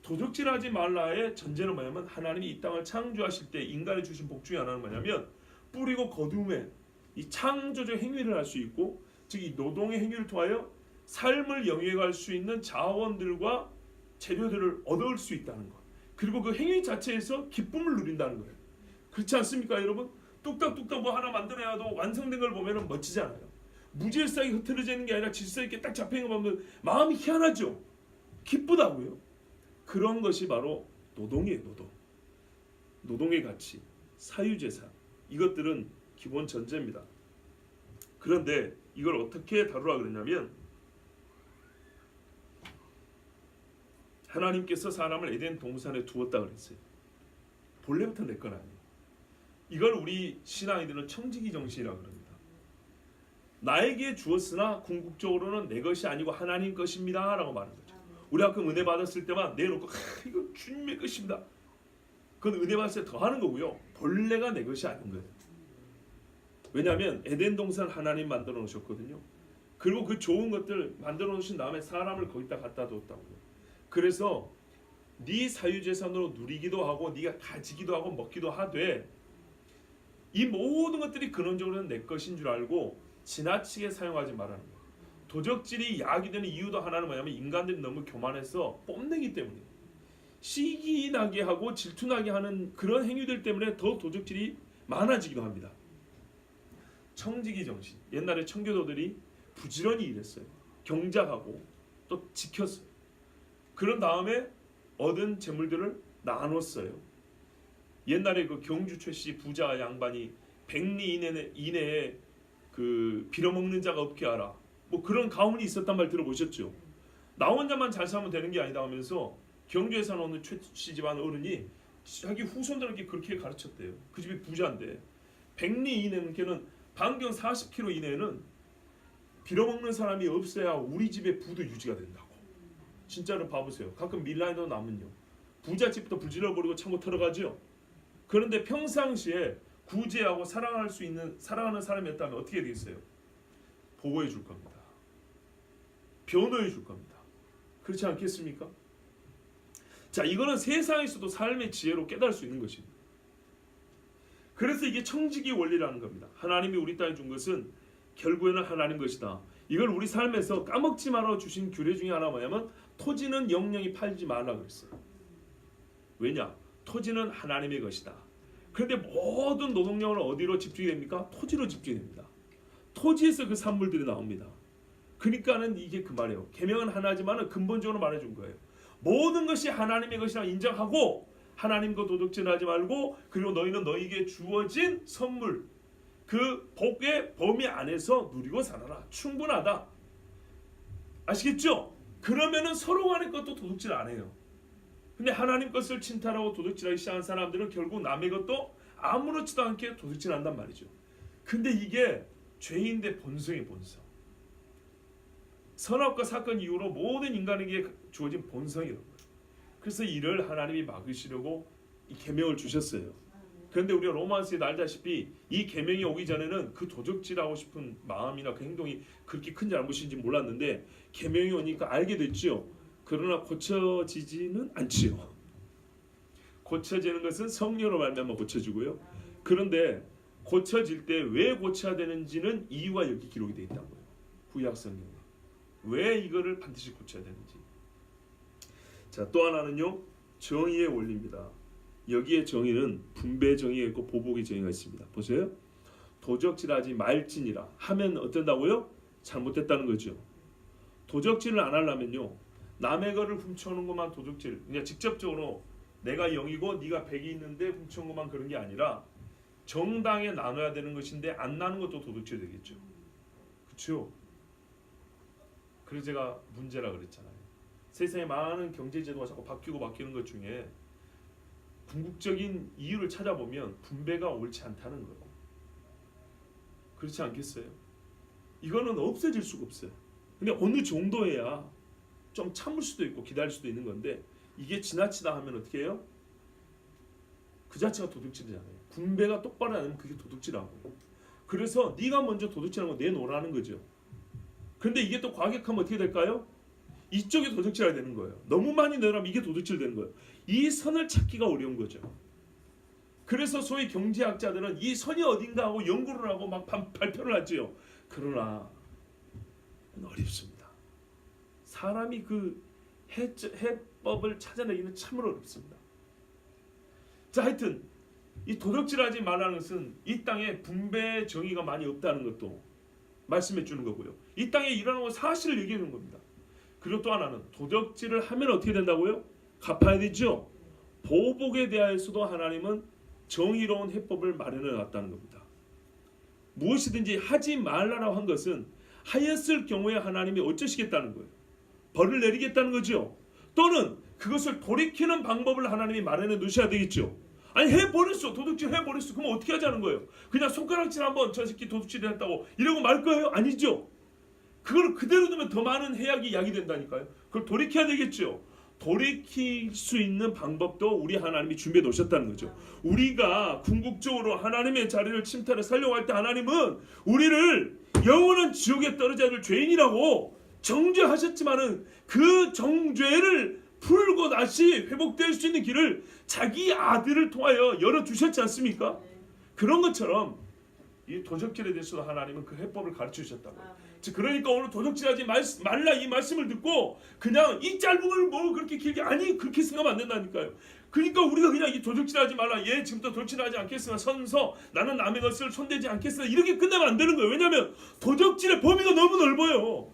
도둑질하지 말라의 전제는 뭐냐면 하나님이 이 땅을 창조하실 때 인간에 주신 복 중에 하나는 뭐냐면 뿌리고 거둠의 이 창조적 행위를 할 수 있고 즉 이 노동의 행위를 통하여 삶을 영위할 수 있는 자원들과 재료들을 얻을 수 있다는 것. 그리고 그 행위 자체에서 기쁨을 누린다는 거예요. 그렇지 않습니까 여러분? 뚝딱뚝딱 뭐 하나 만들어야도 완성된 걸 보면 멋지잖아요. 무질서하게 흐트러져 있는 게 아니라 질서 있게 딱 잡혀있는 거 보면 마음이 희한하죠. 기쁘다고요. 그런 것이 바로 노동이에요. 노동의 가치, 사유재산 이것들은 기본 전제입니다. 그런데 이걸 어떻게 다루라 그랬냐면 하나님께서 사람을 에덴 동산에 두었다 그랬어요. 본래부터 내 건 아니에요. 이걸 우리 신앙인들은 청지기 정신이라고 합니다. 나에게 주었으나 궁극적으로는 내 것이 아니고 하나님 것입니다 라고 말하는 거죠. 우리 가끔 은혜 받았을 때만 내놓고 이거 주님의 것입니다. 그건 은혜 받았을 때 더 하는 거고요. 본래가 내 것이 아닌 거예요. 왜냐하면 에덴 동산 하나님 만들어 놓으셨거든요. 그리고 그 좋은 것들 만들어 놓으신 다음에 사람을 거기다 갖다 뒀다고요. 그래서 네 사유재산으로 누리기도 하고 네가 가지기도 하고 먹기도 하되 이 모든 것들이 근원적으로는 내 것인 줄 알고 지나치게 사용하지 말라는 거예요. 도적질이 약이 되는 이유도 하나는 뭐냐면 인간들이 너무 교만해서 뽐내기 때문에 시기 나게 하고 질투 나게 하는 그런 행위들 때문에 더 도적질이 많아지기도 합니다. 청지기 정신. 옛날에 청교도들이 부지런히 일했어요. 경작하고 또 지켰어요. 그런 다음에 얻은 재물들을 나눴어요. 옛날에 그 경주 최씨 부자 양반이 백리 이내에 그 빌어먹는 자가 없게 하라. 뭐 그런 가훈이 있었단 말 들어보셨죠? 나 혼자만 잘 살면 되는 게 아니다 하면서 경주에 사는 어느 최씨 집안 어른이 자기 후손들에게 그렇게 가르쳤대요. 그 집이 부자인데 백리 이내는 반경 40km 이내에는 빌어먹는 사람이 없어야 우리 집의 부도 유지가 된다고. 진짜로 봐보세요. 가끔 밀라인도 나면요. 부잣집부터 불질러버리고 창고 털어가죠. 그런데 평상시에 구제하고 사랑하는 사람이었다면 어떻게 되겠어요? 보호해 줄 겁니다. 변호해 줄 겁니다. 그렇지 않겠습니까? 자, 이거는 세상에서도 삶의 지혜로 깨달을 수 있는 것입니다. 그래서 이게 청지기 원리라는 겁니다. 하나님이 우리 땅에 준 것은 결국에는 하나님 것이다. 이걸 우리 삶에서 까먹지 말아 주신 규례 중에 하나가 뭐냐면 토지는 영영이 팔지 말라 그랬어요. 왜냐? 토지는 하나님의 것이다. 그런데 모든 노동력은 어디로 집중이 됩니까? 토지로 집중이 됩니다. 토지에서 그 산물들이 나옵니다. 그러니까는 이게 그 말이에요. 계명은 하나지만은 근본적으로 말해준 거예요. 모든 것이 하나님의 것이라 인정하고 하나님과 도둑질하지 말고, 그리고 너희는 너희에게 주어진 선물, 그 복의 범위 안에서 누리고 살아라. 충분하다. 아시겠죠? 그러면은 서로 간의 것도 도둑질 안 해요. 근데 하나님 것을 침탈하고 도둑질하기 시작한 사람들은 결국 남의 것도 아무렇지도 않게 도둑질한단 말이죠. 근데 이게 죄인의 본성의 본성. 선악과 사건 이후로 모든 인간에게 주어진 본성이라는 거예요. 그래서 이를 하나님이 막으시려고 이 계명을 주셨어요. 그런데 우리가 로마서에 알다시피 이 계명이 오기 전에는 그 도적질하고 싶은 마음이나 그 행동이 그렇게 큰 잘못인지 몰랐는데 계명이 오니까 알게 됐죠. 그러나 고쳐지지는 않지요. 고쳐지는 것은 성령으로 말미암아 고쳐지고요. 그런데 고쳐질 때 왜 고쳐야 되는지는 이유가 여기 기록이 되어 있다고요. 구약 성경에. 왜 이거를 반드시 고쳐야 되는지. 자, 또 하나는요. 정의의 원리입니다. 여기에 정의는 분배 정의가 있고 보복의 정의가 있습니다. 보세요. 도적질하지 말지니라 하면 어떤다고요? 잘못됐다는 거죠. 도적질을 안 하려면요. 남의 거를 훔쳐오는 것만 도둑질. 그냥 직접적으로 내가 0이고 네가 100이 있는데 훔쳐온 것만 그런 게 아니라 정당에 나눠야 되는 것인데 안 나누는 것도 도둑질 되겠죠. 그렇죠? 그래서 제가 문제라 그랬잖아요. 세상에 많은 경제제도가 자꾸 바뀌는 것 중에 궁극적인 이유를 찾아보면 분배가 옳지 않다는 거예요. 그렇지 않겠어요? 이거는 없어질 수가 없어요. 근데 어느 정도에야 좀 참을 수도 있고 기다릴 수도 있는 건데 이게 지나치다 하면 어떻게 해요? 그 자체가 도둑질이잖아요. 분배가 똑바로 안 되면 그게 도둑질하고. 그래서 네가 먼저 도둑질하는 거 내놓으라는 거죠. 그런데 이게 또 과격하면 어떻게 될까요? 이쪽이 도둑질이 되는 거예요. 너무 많이 내놓으면 이게 도둑질 되는 거예요. 이 선을 찾기가 어려운 거죠. 그래서 소위 경제학자들은 이 선이 어딘가 하고 연구를 하고 막 발표를 하지요. 그러나 어렵습니다. 사람이 그 해법을 찾아내기는 참으로 어렵습니다. 자, 하여튼 이 도둑질하지 말라는 것은 이 땅에 분배 정의가 많이 없다는 것도 말씀해 주는 거고요. 이 땅에 일어나는 건 사실을 얘기해 주는 겁니다. 그리고 또 하나는 도둑질을 하면 어떻게 된다고요? 갚아야 되죠. 보복에 대하여서도 하나님은 정의로운 해법을 마련해 놨다는 겁니다. 무엇이든지 하지 말라고 한 것은 하였을 경우에 하나님이 어쩌시겠다는 거예요. 벌을 내리겠다는 거죠. 또는 그것을 돌이키는 방법을 하나님이 마련해 놓으셔야 되겠죠. 아니 해버렸어. 도둑질 해버렸어. 그럼 어떻게 하자는 거예요? 그냥 손가락질 한번 저 새끼 도둑질 했다고 이러고 말 거예요? 아니죠. 그걸 그대로 두면 더 많은 해악이 야기된다니까요. 그걸 돌이켜야 되겠죠. 돌이킬 수 있는 방법도 우리 하나님이 준비해 놓으셨다는 거죠. 우리가 궁극적으로 하나님의 자리를 침탈해 살려고 할 때 하나님은 우리를 영원한 지옥에 떨어져야 될 죄인이라고 정죄하셨지만은 그 정죄를 풀고 다시 회복될 수 있는 길을 자기 아들을 통하여 열어주셨지 않습니까? 그런 것처럼 이 도적질에 대해서도 하나님은 그 해법을 가르쳐 주셨다고요. 그러니까 오늘 도적질하지 말라 이 말씀을 듣고 그냥 이 짧은 걸 뭐 그렇게 길게 아니 그렇게 생각하면 안 된다니까요. 그러니까 우리가 그냥 이 도적질하지 말라 얘 지금부터 도둑질하지 않겠으나 선서 나는 남의 것을 손대지 않겠으나 이렇게 끝내면 안 되는 거예요. 왜냐하면 도적질의 범위가 너무 넓어요.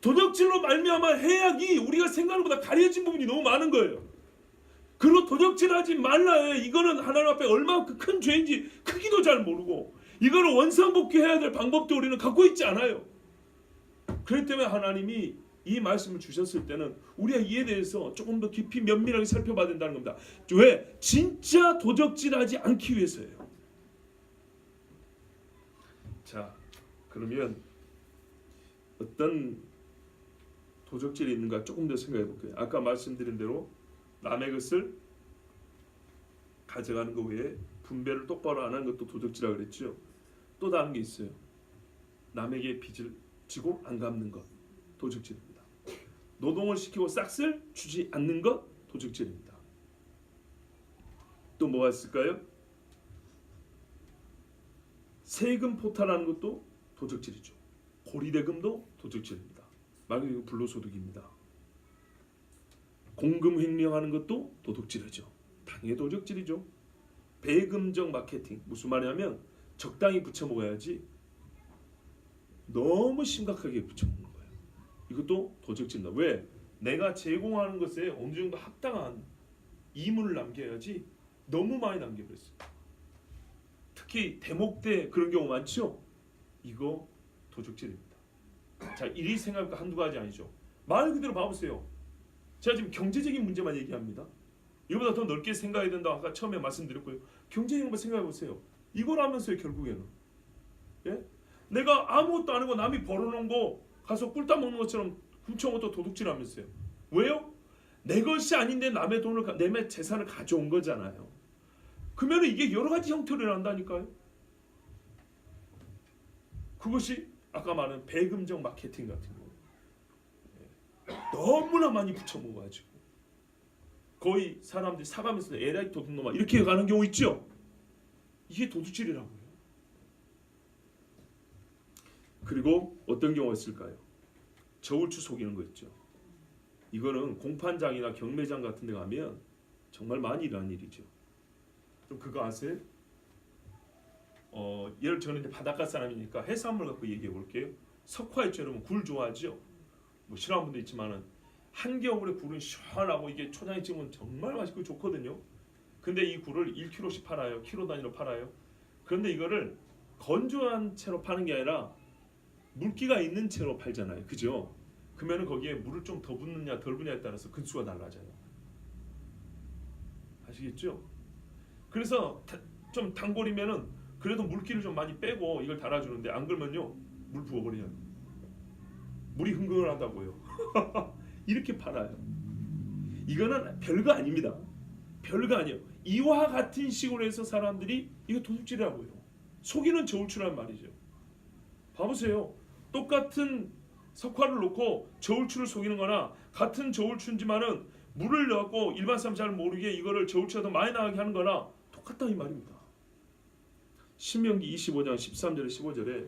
도적질로 말미암아 해악이 우리가 생각하는 것보다 가려진 부분이 너무 많은 거예요. 그리고 도적질하지 말라 이거는 하나님 앞에 얼마나 큰 죄인지 크기도 잘 모르고 이거를 원상복귀해야 될 방법도 우리는 갖고 있지 않아요. 그렇기 때문에 하나님이 이 말씀을 주셨을 때는 우리가 이에 대해서 조금 더 깊이 면밀하게 살펴봐야 된다는 겁니다. 왜? 진짜 도적질하지 않기 위해서예요. 자, 그러면 어떤 도적질이 있는가 조금 더 생각해 볼게요. 아까 말씀드린 대로 남의 것을 가져가는 것 외에 분배를 똑바로 안 하는 것도 도적질이라고 그랬죠. 또 다른 게 있어요. 남에게 빚을 지고 안 갚는 것 도적질입니다. 노동을 시키고 싹쓸 주지 않는 것 도적질입니다. 또 뭐가 있을까요? 세금 포탈하는 것도 도적질이죠. 고리대금도 도적질입니다. 말 그대로 불로소득입니다. 공금 횡령하는 것도 도둑질이죠. 당연히 도둑질이죠. 배금적 마케팅, 무슨 말이냐면 적당히 부쳐 먹어야지 너무 심각하게 부쳐 먹는 거예요. 이것도 도둑질이다. 왜? 내가 제공하는 것에 어느 정도 합당한 이문을 남겨야지 너무 많이 남겨버렸어요. 특히 대목 때 그런 경우 많죠. 이거 도둑질입니다. 자, 이리 생각할까 한두 가지 아니죠. 말 그대로 봐보세요. 제가 지금 경제적인 문제만 얘기합니다. 이거보다 더 넓게 생각해야 된다고 아까 처음에 말씀드렸고요. 경제적인 거 생각해 보세요. 이거라면서요, 결국에는. 예? 내가 아무것도 안 하고 남이 벌어놓은 거 가서 꿀 따먹는 것처럼 훔쳐온 것도 도둑질하면서요. 왜요? 내 것이 아닌데 남의 돈을, 남의 재산을 가져온 거잖아요. 그러면 이게 여러 가지 형태로 난다니까요. 그것이 아까 말한 배금적 마케팅 같은 거. 너무나 많이 붙여먹어가지고 거의 사람들이 사가면서 에라이 도둑놈아 이렇게 가는 경우 있죠. 이게 도둑질이라고요. 그리고 어떤 경우가 있을까요? 저울추 속이는 거 있죠. 이거는 공판장이나 경매장 같은 데 가면 정말 많이 일어나는 일이죠. 좀 그거 아세요? 예를 저는 이제 바닷가 사람이니까 해산물 갖고 얘기해 볼게요. 석화 있죠, 여러분. 굴 좋아하죠? 뭐 싫어하는 분도 있지만은 한겨울에 굴은 시원하고 이게 초장에 찍으면 정말 맛있고 좋거든요. 근데 이 굴을 1kg씩 팔아요. 키로 단위로 팔아요. 그런데 이거를 건조한 채로 파는 게 아니라 물기가 있는 채로 팔잖아요. 그죠? 그러면 거기에 물을 좀 더 붓느냐 덜 붓느냐에 따라서 근수가 달라져요. 아시겠죠? 그래서 좀 단골이면은 그래도 물기를 좀 많이 빼고 이걸 달아주는데 안 그러면요 물 부어버려요. 물이 흥건하다고요. 이렇게 팔아요. 이거는 별거 아닙니다. 별거 아니에요. 이와 같은 식으로 해서 사람들이 이거 도둑질이라고요. 속이는 저울추란 말이죠. 봐보세요. 똑같은 석화를 놓고 저울추를 속이는 거나 같은 저울추지만은 물을 넣고 일반 사람 잘 모르게 이거를 저울추가 더 많이 나가게 하는 거나 똑같다 이 말입니다. 신명기 25장 13절에 15절에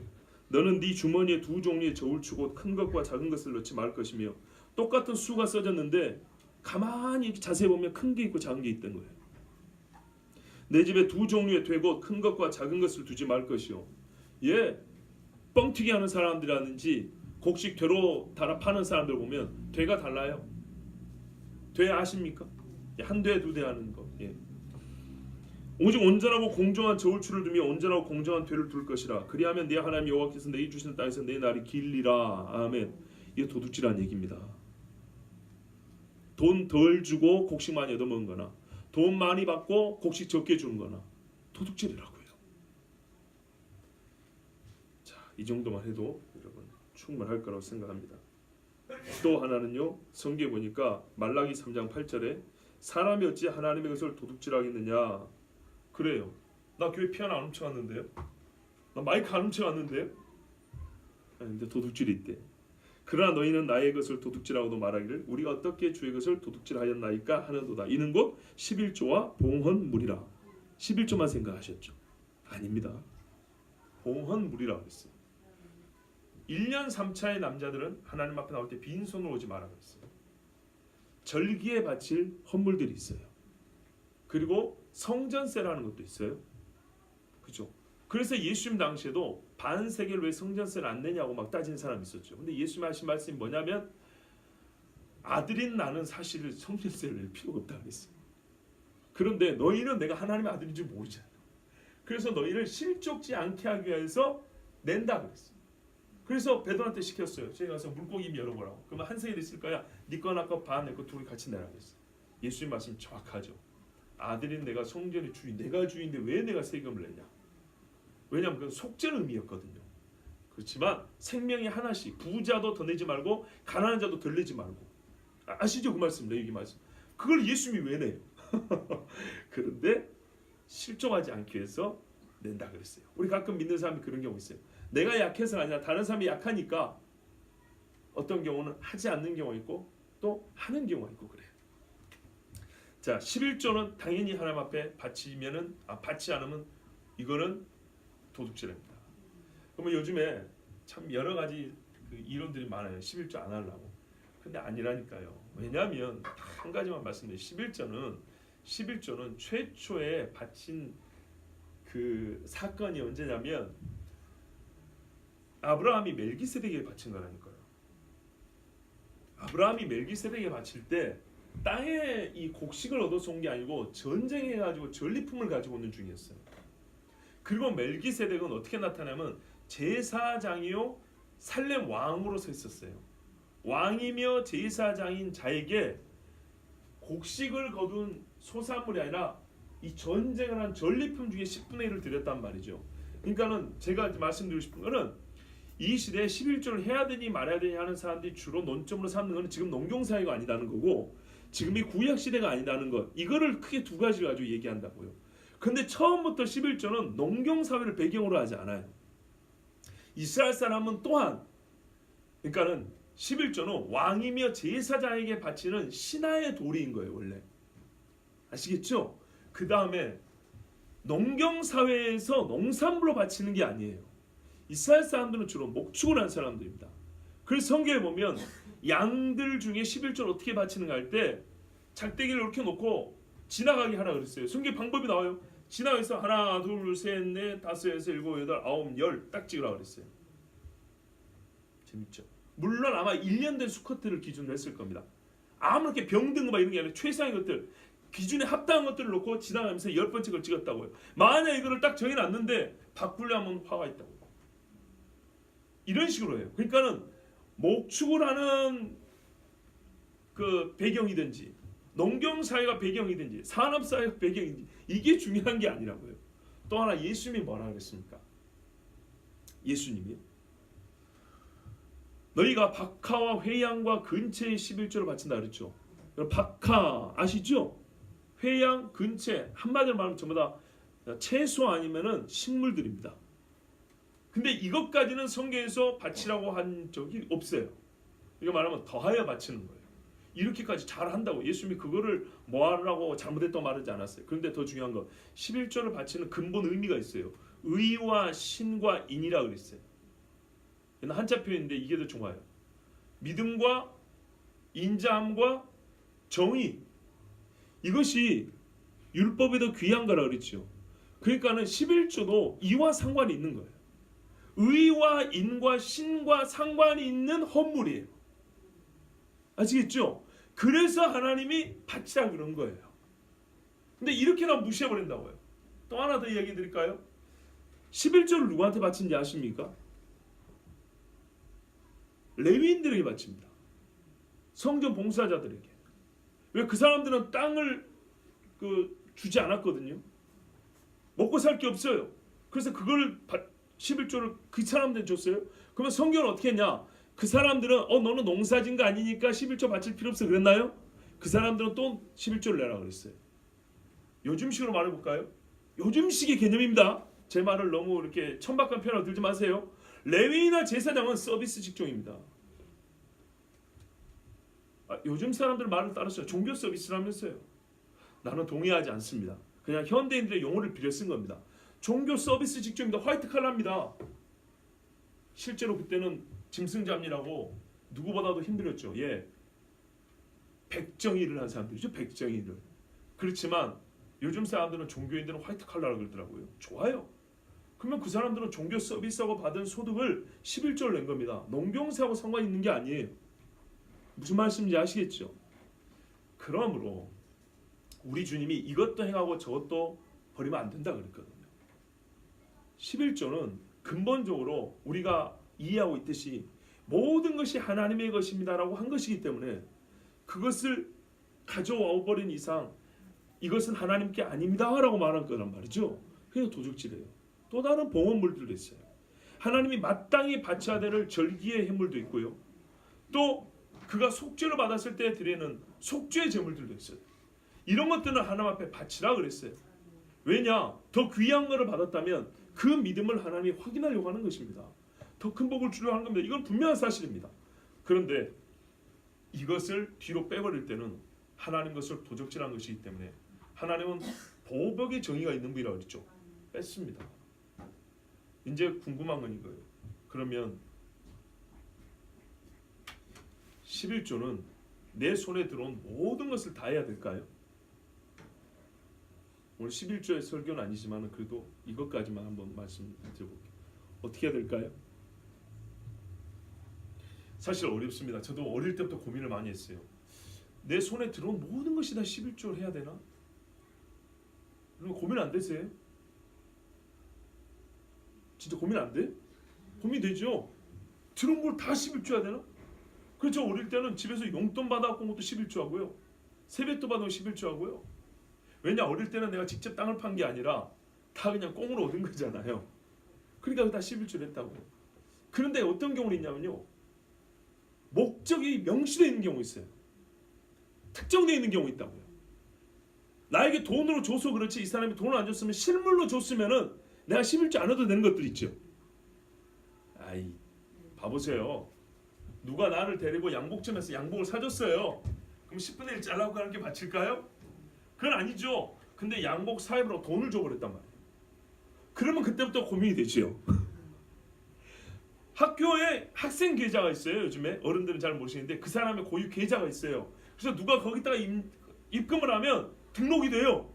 너는 네 주머니에 두 종류의 저울추 곧 큰 것과 작은 것을 넣지 말 것이며 똑같은 수가 써졌는데 가만히 자세히 보면 큰 게 있고 작은 게 있던 거예요. 내 집에 두 종류의 되고 큰 것과 작은 것을 두지 말 것이요. 예, 뻥튀기 하는 사람들이라든지 곡식 되로 달아 파는 사람들 보면 되가 달라요. 되 아십니까? 한 되, 두 대 하는 거. 예. 오직 온전하고 공정한 저울추를 두며 온전하고 공정한 되를 둘 것이라. 그리하면 네 하나님 여호와께서 내게 주시는 땅에서 내 날이 길리라. 아멘. 이게 도둑질한 얘기입니다. 돈 덜 주고 곡식 많이 얻어먹은 거나 돈 많이 받고 곡식 적게 주는 거나 도둑질이라고요. 자, 이 정도만 해도 여러분 충분할 거라고 생각합니다. 또 하나는요. 성경에 보니까 말라기 3장 8절에 사람이 어찌 하나님의 것을 도둑질하겠느냐. 그래요. 나 교회 피아노 안 훔쳐갔는데요. 나 마이크 안 훔쳐갔는데요. 근데 도둑질이 있대. 그러나 너희는 나의 것을 도둑질하고도 말하기를 우리가 어떻게 주의 것을 도둑질하였나이까 하는도다. 이는 곧 11조와 봉헌물이라. 11조만 생각하셨죠? 아닙니다. 봉헌물이라고 했어요. 1년 3차의 남자들은 하나님 앞에 나올 때 빈손으로 오지 말라고 했어요. 절기에 바칠 헌물들이 있어요. 그리고 성전세라는 것도 있어요. 그죠? 그래서 예수님 당시에도 반세계를 왜 성전세를 안 내냐고 막 따지는 사람이 있었죠. 근데 예수님 하신 말씀이 뭐냐면 아들인 나는 사실 성전세를 낼 필요가 없다 그랬어요. 그런데 너희는 내가 하나님의 아들인 줄 모르잖아요. 그래서 너희를 실족지 않게 하기 위해서 낸다 그랬어요. 그래서 베드로한테 시켰어요. 제가 가서 물고기 열어보라고. 그러면 한 세겔 있을 거야. 네 거 하나 거 반 내 거 둘이 같이 내라 그랬어요. 예수님 말씀 정확하죠. 아들인 내가 성전의 주인, 내가 주인인데 왜 내가 세금을 내냐? 왜냐하면 그건 속죄는 의미였거든요. 그렇지만 생명이 하나씩 부자도 더 내지 말고 가난한 자도 덜 내지 말고 아시죠 그 말씀 내 얘기 말씀. 그걸 예수님이 왜 내요? 그런데 실족하지 않기 위해서 낸다 그랬어요. 우리 가끔 믿는 사람이 그런 경우 있어요. 내가 약해서가 아니라 다른 사람이 약하니까 어떤 경우는 하지 않는 경우가 있고 또 하는 경우가 있고 그래요. 자, 11조는 당연히 하나님 앞에 바치면은 받지 않으면 이거는 도둑질입니다. 그러면 요즘에 참 여러 가지 그 이론들이 많아요. 11조 안 하려고. 근데 아니라니까요. 왜냐하면 한 가지만 말씀드려요. 11조는 최초에 바친 그 사건이 언제냐면 아브라함이 멜기세덱에게 바친 거라니까요. 아브라함이 멜기세덱에게 바칠 때 땅에 이 곡식을 얻어서 온 게 아니고 전쟁해가지고 전리품을 가지고 오는 중이었어요. 그리고 멜기세덱은 어떻게 나타나면 제사장이요 살렘 왕으로 서 있었어요. 왕이며 제사장인 자에게 곡식을 거둔 소산물이 아니라 이 전쟁을 한 전리품 중에 10분의 1을 드렸단 말이죠. 그러니까는 제가 말씀드리고 싶은 거는 이 시대에 11조를 해야 되니 말아야 되니 하는 사람들이 주로 논점으로 삼는 것은 지금 농경사회가 아니다는 거고 지금이 구약시대가 아니다는 것, 이거를 크게 두 가지를 가지고 얘기한다고요. 근데 처음부터 11조는 농경사회를 배경으로 하지 않아요. 이스라엘 사람은 또한 그러니까는 11조는 왕이며 제사장에게 바치는 신하의 도리인 거예요. 원래 아시겠죠? 그 다음에 농경사회에서 농산물로 바치는 게 아니에요. 이스라엘 사람들은 주로 목축을 한 사람들입니다. 그래서 성경에 보면 양들 중에 11조를 어떻게 바치는가 할 때 작대기를 이렇게 놓고 지나가게 하라 그랬어요. 성경에 방법이 나와요. 지나가서 하나 둘 셋 넷 다섯 여섯 일곱 여덟 아홉 열 딱 찍으라 그랬어요. 재밌죠? 물론 아마 1년 된 수컷들을 기준으로 했을 겁니다. 아무렇게 병든 거 막 이런 게 아니라 최상의 것들 기준에 합당한 것들을 놓고 지나가면서 10번째 걸 찍었다고요. 만약 이거를 딱 정해놨는데 바꾸려 하면 화가 있다고요. 이런 식으로 해요. 그러니까는 목축을 하는 그 배경이든지 농경사회가 배경이든지 산업사회가 배경이든지 이게 중요한 게 아니라고요. 또 하나 예수님이 뭐라 그랬습니까? 예수님이 너희가 박하와 회양과 근처의 11조를 바친다 그랬죠. 박하 아시죠? 회양, 근처 한마디로 말하면 전부 다 채소 아니면은 식물들입니다. 근데 이것까지는 성경에서 바치라고 한 적이 없어요. 이거 말하면 더하여 바치는 거예요. 이렇게까지 잘한다고 예수님이 그거를 뭐하라고 잘못했다고 말하지 않았어요. 그런데 더 중요한 건 11조를 바치는 근본 의미가 있어요. 의와 신과 인이라 그랬어요. 한자 표현인데 이게 더 좋아요. 믿음과 인자함과 정의, 이것이 율법에 더 귀한 거라 그랬죠. 그러니까는 11조도 이와 상관이 있는 거예요. 의와 인과 신과 상관이 있는 헌물이에요. 아시겠죠? 그래서 하나님이 바치라 그런 거예요. 근데 이렇게나 무시해버린다고요. 또 하나 더 이야기 드릴까요? 11조를 누구한테 바친지 아십니까? 레위인들에게 바칩니다. 성전 봉사자들에게. 왜 그 사람들은 땅을 주지 않았거든요. 먹고 살 게 없어요. 그래서 그걸 11조를 그 사람들한테 줬어요. 그러면 성경은 어떻게 했냐? 그 사람들은 너는 농사진 거 아니니까 11조 바칠 필요 없어 그랬나요? 그 사람들은 또 11조를 내라 그랬어요. 요즘식으로 말해볼까요? 요즘식의 개념입니다. 제 말을 너무 이렇게 천박한 표현으로 들지 마세요. 레위나 제사장은 서비스 직종입니다. 요즘 사람들 말을 따라서 종교 서비스라면서요. 나는 동의하지 않습니다. 그냥 현대인들의 용어를 빌려 쓴 겁니다. 종교 서비스 직종입니다. 화이트 칼라입니다. 실제로 그때는 짐승 잡느라고 누구보다도 힘들었죠. 예, 백정 일을 한 사람들이죠. 백정 일을. 그렇지만 요즘 사람들은 종교인들은 화이트 칼라라고 그러더라고요. 좋아요. 그러면 그 사람들은 종교 서비스하고 받은 소득을 11조를 낸 겁니다. 농경사하고 상관이 있는 게 아니에요. 무슨 말씀인지 아시겠죠? 그러므로 우리 주님이 이것도 행하고 저것도 버리면 안 된다 그랬거든요. 11조는 근본적으로 우리가 이해하고 있듯이 모든 것이 하나님의 것입니다라고 한 것이기 때문에 그것을 가져와 버린 이상 이것은 하나님께 아닙니다라고 말한 거란 말이죠. 그래서 도적질해요. 또 다른 봉헌물들도 있어요. 하나님이 마땅히 바쳐야 될 절기의 해물도 있고요. 또 그가 속죄를 받았을 때 드리는 속죄의 제물들도 있어요. 이런 것들은 하나님 앞에 바치라 그랬어요. 왜냐? 더 귀한 것을 받았다면 그 믿음을 하나님이 확인하려고 하는 것입니다. 더 큰 복을 주려고 하는 겁니다. 이건 분명한 사실입니다. 그런데 이것을 뒤로 빼버릴 때는 하나님 것을 도적질한 것이기 때문에 하나님은 보복의 정의가 있는 분이라고 그랬죠. 뺐습니다. 이제 궁금한 건 이거예요. 그러면 11조는 내 손에 들어온 모든 것을 다 해야 될까요? 오늘 11조의 설교는 아니지만 그래도 이것까지만 한번 말씀드려볼게요. 어떻게 해야 될까요? 사실 어렵습니다. 저도 어릴 때부터 고민을 많이 했어요. 내 손에 들어온 모든 것이 다 11조를 해야 되나? 그럼 고민 안 되세요? 진짜 고민 안 돼? 고민되죠? 들어온 걸 다 11조 해야 되나? 그렇죠. 어릴 때는 집에서 용돈 받아갖고 것도 11조 하고요. 세뱃돈 받은 거 11조 하고요. 왜냐? 어릴 때는 내가 직접 땅을 판 게 아니라 다 그냥 꽁으로 얻은 거잖아요. 그러니까 다 11조를 했다고요. 그런데 어떤 경우는 있냐면요. 목적이 명시되어 있는 경우 있어요. 특정되어 있는 경우 있다고요. 나에게 돈으로 줘서 그렇지 이 사람이 돈을 안 줬으면 실물로 줬으면은 내가 11조 안 해도 되는 것들 있죠. 아이 봐보세요. 누가 나를 데리고 양복점에서 양복을 사줬어요. 그럼 10분의 1 잘라고 하는 게 바칠까요? 그건 아니죠. 근데 양복 사입으로 돈을 줘버렸단 말이에요. 그러면 그때부터 고민이 되지요. 학교에 학생 계좌가 있어요. 요즘에 어른들은 잘 모르시는데 그 사람의 고유 계좌가 있어요. 그래서 누가 거기다가 입금을 하면 등록이 돼요.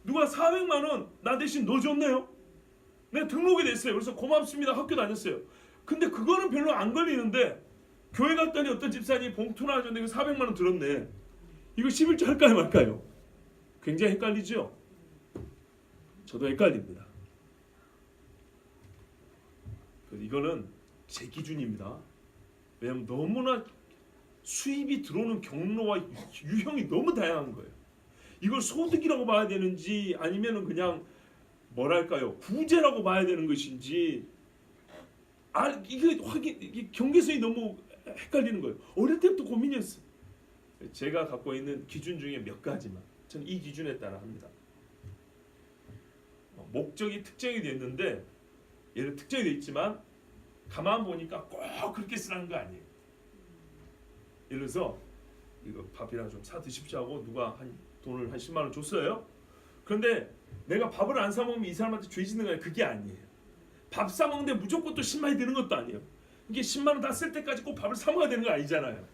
누가 400만 원 나 대신 넣어줬네요. 내가 등록이 됐어요. 그래서 고맙습니다. 학교 다녔어요. 근데 그거는 별로 안 걸리는데 교회 갔더니 어떤 집사님이 봉투나 줬는데 400만 원 들었네. 이거 11조 할까요 말까요? 굉장히 헷갈리죠? 저도 헷갈립니다. 이거는 제 기준입니다. 왜냐하면 너무나 수입이 들어오는 경로와 유형이 너무 다양한 거예요. 이걸 소득이라고 봐야 되는지 아니면은 그냥 뭐랄까요 부재라고 봐야 되는 것인지 이게 경계선이 너무 헷갈리는 거예요. 어릴 때부터 고민이었어요. 제가 갖고 있는 기준 중에 몇 가지만 저는 이 기준에 따라 합니다. 목적이 특정이 됐는데 얘는 특정이 돼 있지만 가만 보니까 꼭 그렇게 쓰라는 거 아니에요. 예를 들어서 이거 밥이랑 좀 사 드십시오 하고 누가 돈을 한 10만 원 줬어요. 그런데 내가 밥을 안 사 먹으면 이 사람한테 죄 짓는 거 아니에요. 그게 아니에요. 밥 사 먹는데 무조건 또 10만 원이 되는 것도 아니에요. 이게 10만 원 다 쓸 때까지 꼭 밥을 사 먹어야 되는 거 아니잖아요.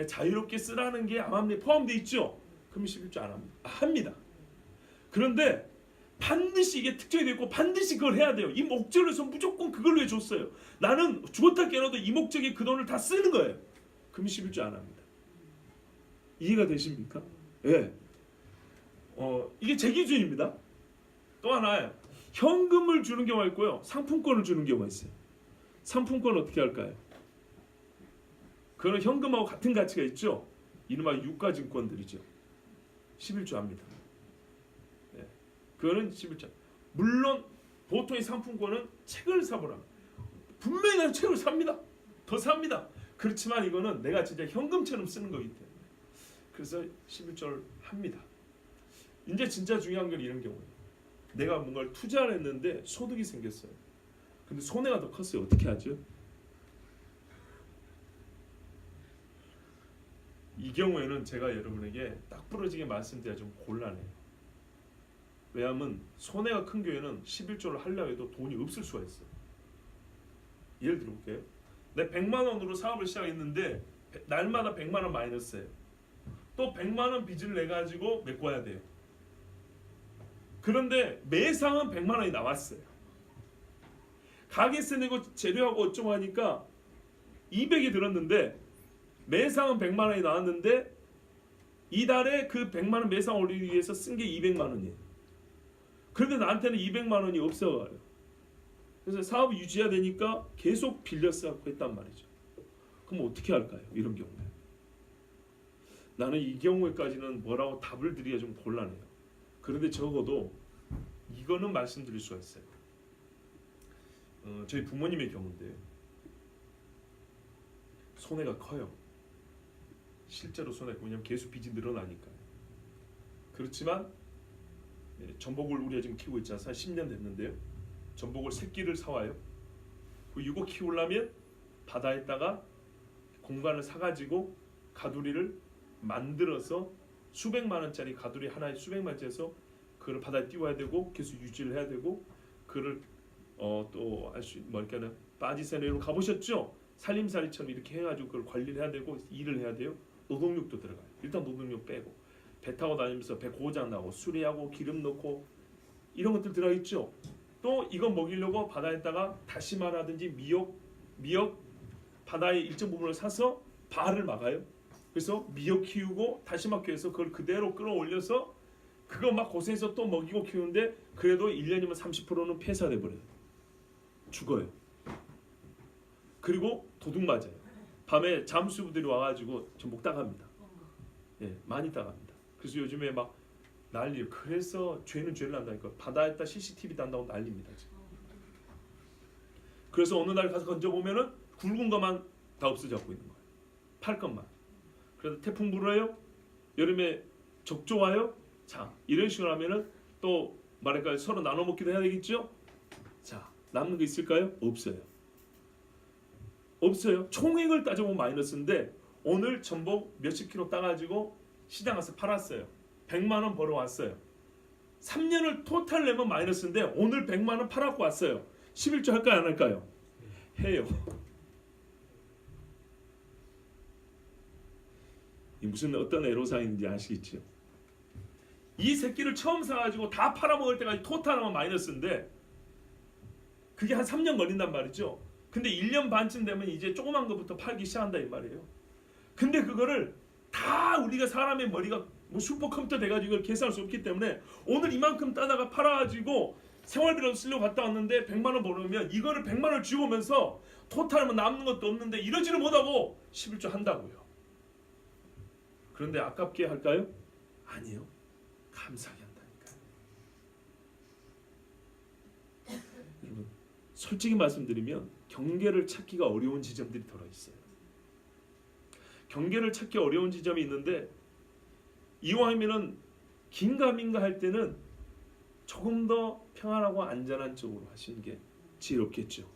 자유롭게 쓰라는 게 암암리에 포함되어 있죠. 그럼 11조 안 합니다. 합니다. 그런데 반드시 이게 특정이 되고 반드시 그걸 해야 돼요. 이 목적으로서 무조건 그걸로 해줬어요. 나는 죽었다 깨어나도 이 목적에 그 돈을 다 쓰는 거예요. 그럼 11조 안 합니다. 이해가 되십니까? 예. 네. 이게 제 기준입니다. 또 하나 현금을 주는 경우가 있고요. 상품권을 주는 경우가 있어요. 상품권은 어떻게 할까요? 그거는 현금하고 같은 가치가 있죠. 이른바 유가증권들이죠. 11조 합니다. 네. 그거는 11조. 물론 보통의 상품권은 책을 사보라. 분명히 나는 책을 삽니다. 더 삽니다. 그렇지만 이거는 내가 진짜 현금처럼 쓰는 거기 때문에 그래서 11조를 합니다. 이제 진짜 중요한 건 이런 경우예요. 내가 뭔가를 투자를 했는데 소득이 생겼어요. 근데 손해가 더 컸어요. 어떻게 하죠? 이 경우에는 제가 여러분에게 딱 부러지게 말씀드려야 좀 곤란해요. 왜냐하면 손해가 큰 교회는 11조를 하려고 해도 돈이 없을 수가 있어요. 예를 들어볼게요. 내 100만 원으로 사업을 시작했는데 날마다 100만 원 마이너스예요. 또 100만 원 빚을 내가지고 메꿔야 돼요. 그런데 매상은 100만 원이 나왔어요. 가게세 내고 재료하고 어쩌고 하니까 200이 들었는데 매상은 100만 원이 나왔는데 이달에 그 100만 원 매상 올리기 위해서 쓴 게 200만 원이에요. 그런데 나한테는 200만 원이 없어가요. 그래서 사업이 유지해야 되니까 계속 빌려서 했단 말이죠. 그럼 어떻게 할까요? 이런 경우에. 나는 이 경우에까지는 뭐라고 답을 드리기가 좀 곤란해요. 그런데 적어도 이거는 말씀드릴 수가 있어요. 저희 부모님의 경우인데 손해가 커요. 실제로 손해가 왜냐면 계속 빚이 늘어나니까. 그렇지만 전복을 우리가 지금 키우고 있잖아요. 한 10년 됐는데요. 전복을 새끼를 사와요. 이거 키우려면 바다에다가 공간을 사가지고 가두리를 만들어서 수백만 원짜리 가두리 하나에 수백만 원짜리에서 그걸 바다에 띄워야 되고 계속 유지를 해야 되고 그를 또 할 수 뭐랄까나 빠지세네로 가보셨죠? 살림살이처럼 이렇게 해가지고 그걸 관리를 해야 되고 일을 해야 돼요. 노동력도 들어가요. 일단 노동력 빼고 배 타고 다니면서 배 고장 나고 수리하고 기름 넣고 이런 것들 들어있죠. 또 이거 먹이려고 바다에다가 다시마라든지 미역 바다의 일정 부분을 사서 발을 막아요. 그래서 미역 키우고 다시마 키워서 그걸 그대로 끌어올려서 그거 막 고생해서 또 먹이고 키우는데 그래도 1년이면 30%는 폐사돼 버려요. 죽어요. 그리고 도둑 맞아요. 밤에 잠수부들이 와가지고 전복 따갑니다. 예, 많이 따갑니다. 그래서 요즘에 막 난리예요. 그래서 죄는 죄를 안다니까. 바다에다 CCTV 단다고 난립니다 지금. 그래서 어느 날 가서 건져보면은 굵은 것만 다 없어져갖고 있는 거예요. 팔 것만. 그래서 태풍 불어요. 여름에 적조 와요. 자, 이런 식으로 하면은 또 말할까요? 서로 나눠 먹기도 해야 되겠죠. 자, 남는 거 있을까요? 없어요. 없어요. 총액을 따져보면 마이너스인데 오늘 전복 몇십 킬로 따가지고 시장 가서 팔았어요. 100만 원 벌어왔어요. 3년을 토탈 내면 마이너스인데 오늘 100만 원 팔았고 왔어요. 11조 할까요? 안 할까요? 해요. 이 무슨 어떤 애로사항인지 아시겠죠? 이 새끼를 처음 사가지고 다 팔아먹을 때까지 토탈하면 마이너스인데 그게 한 3년 걸린단 말이죠. 근데 1년 반쯤 되면 이제 조그만 것부터 팔기 시작한다 이 말이에요. 근데 그거를 다 우리가 사람의 머리가 뭐 슈퍼컴퓨터 돼가지고 이걸 계산할 수 없기 때문에 오늘 이만큼 따다가 팔아가지고 생활비라도 쓰려고 갔다 왔는데 100만 원 벌으면 이거를 100만 원을 쥐고 오면서 토탈하면 남는 것도 없는데 이러지를 못하고 11조 한다고요. 그런데 아깝게 할까요? 아니에요. 감사하게 한다니까요. 여러분 솔직히 말씀드리면 경계를 찾기가 어려운 지점들이 들어있어요. 경계를 찾기 어려운 지점이 있는데 이왕이면은 긴가민가 할 때는 조금 더 평안하고 안전한 쪽으로 하시는 게 지혜롭겠죠.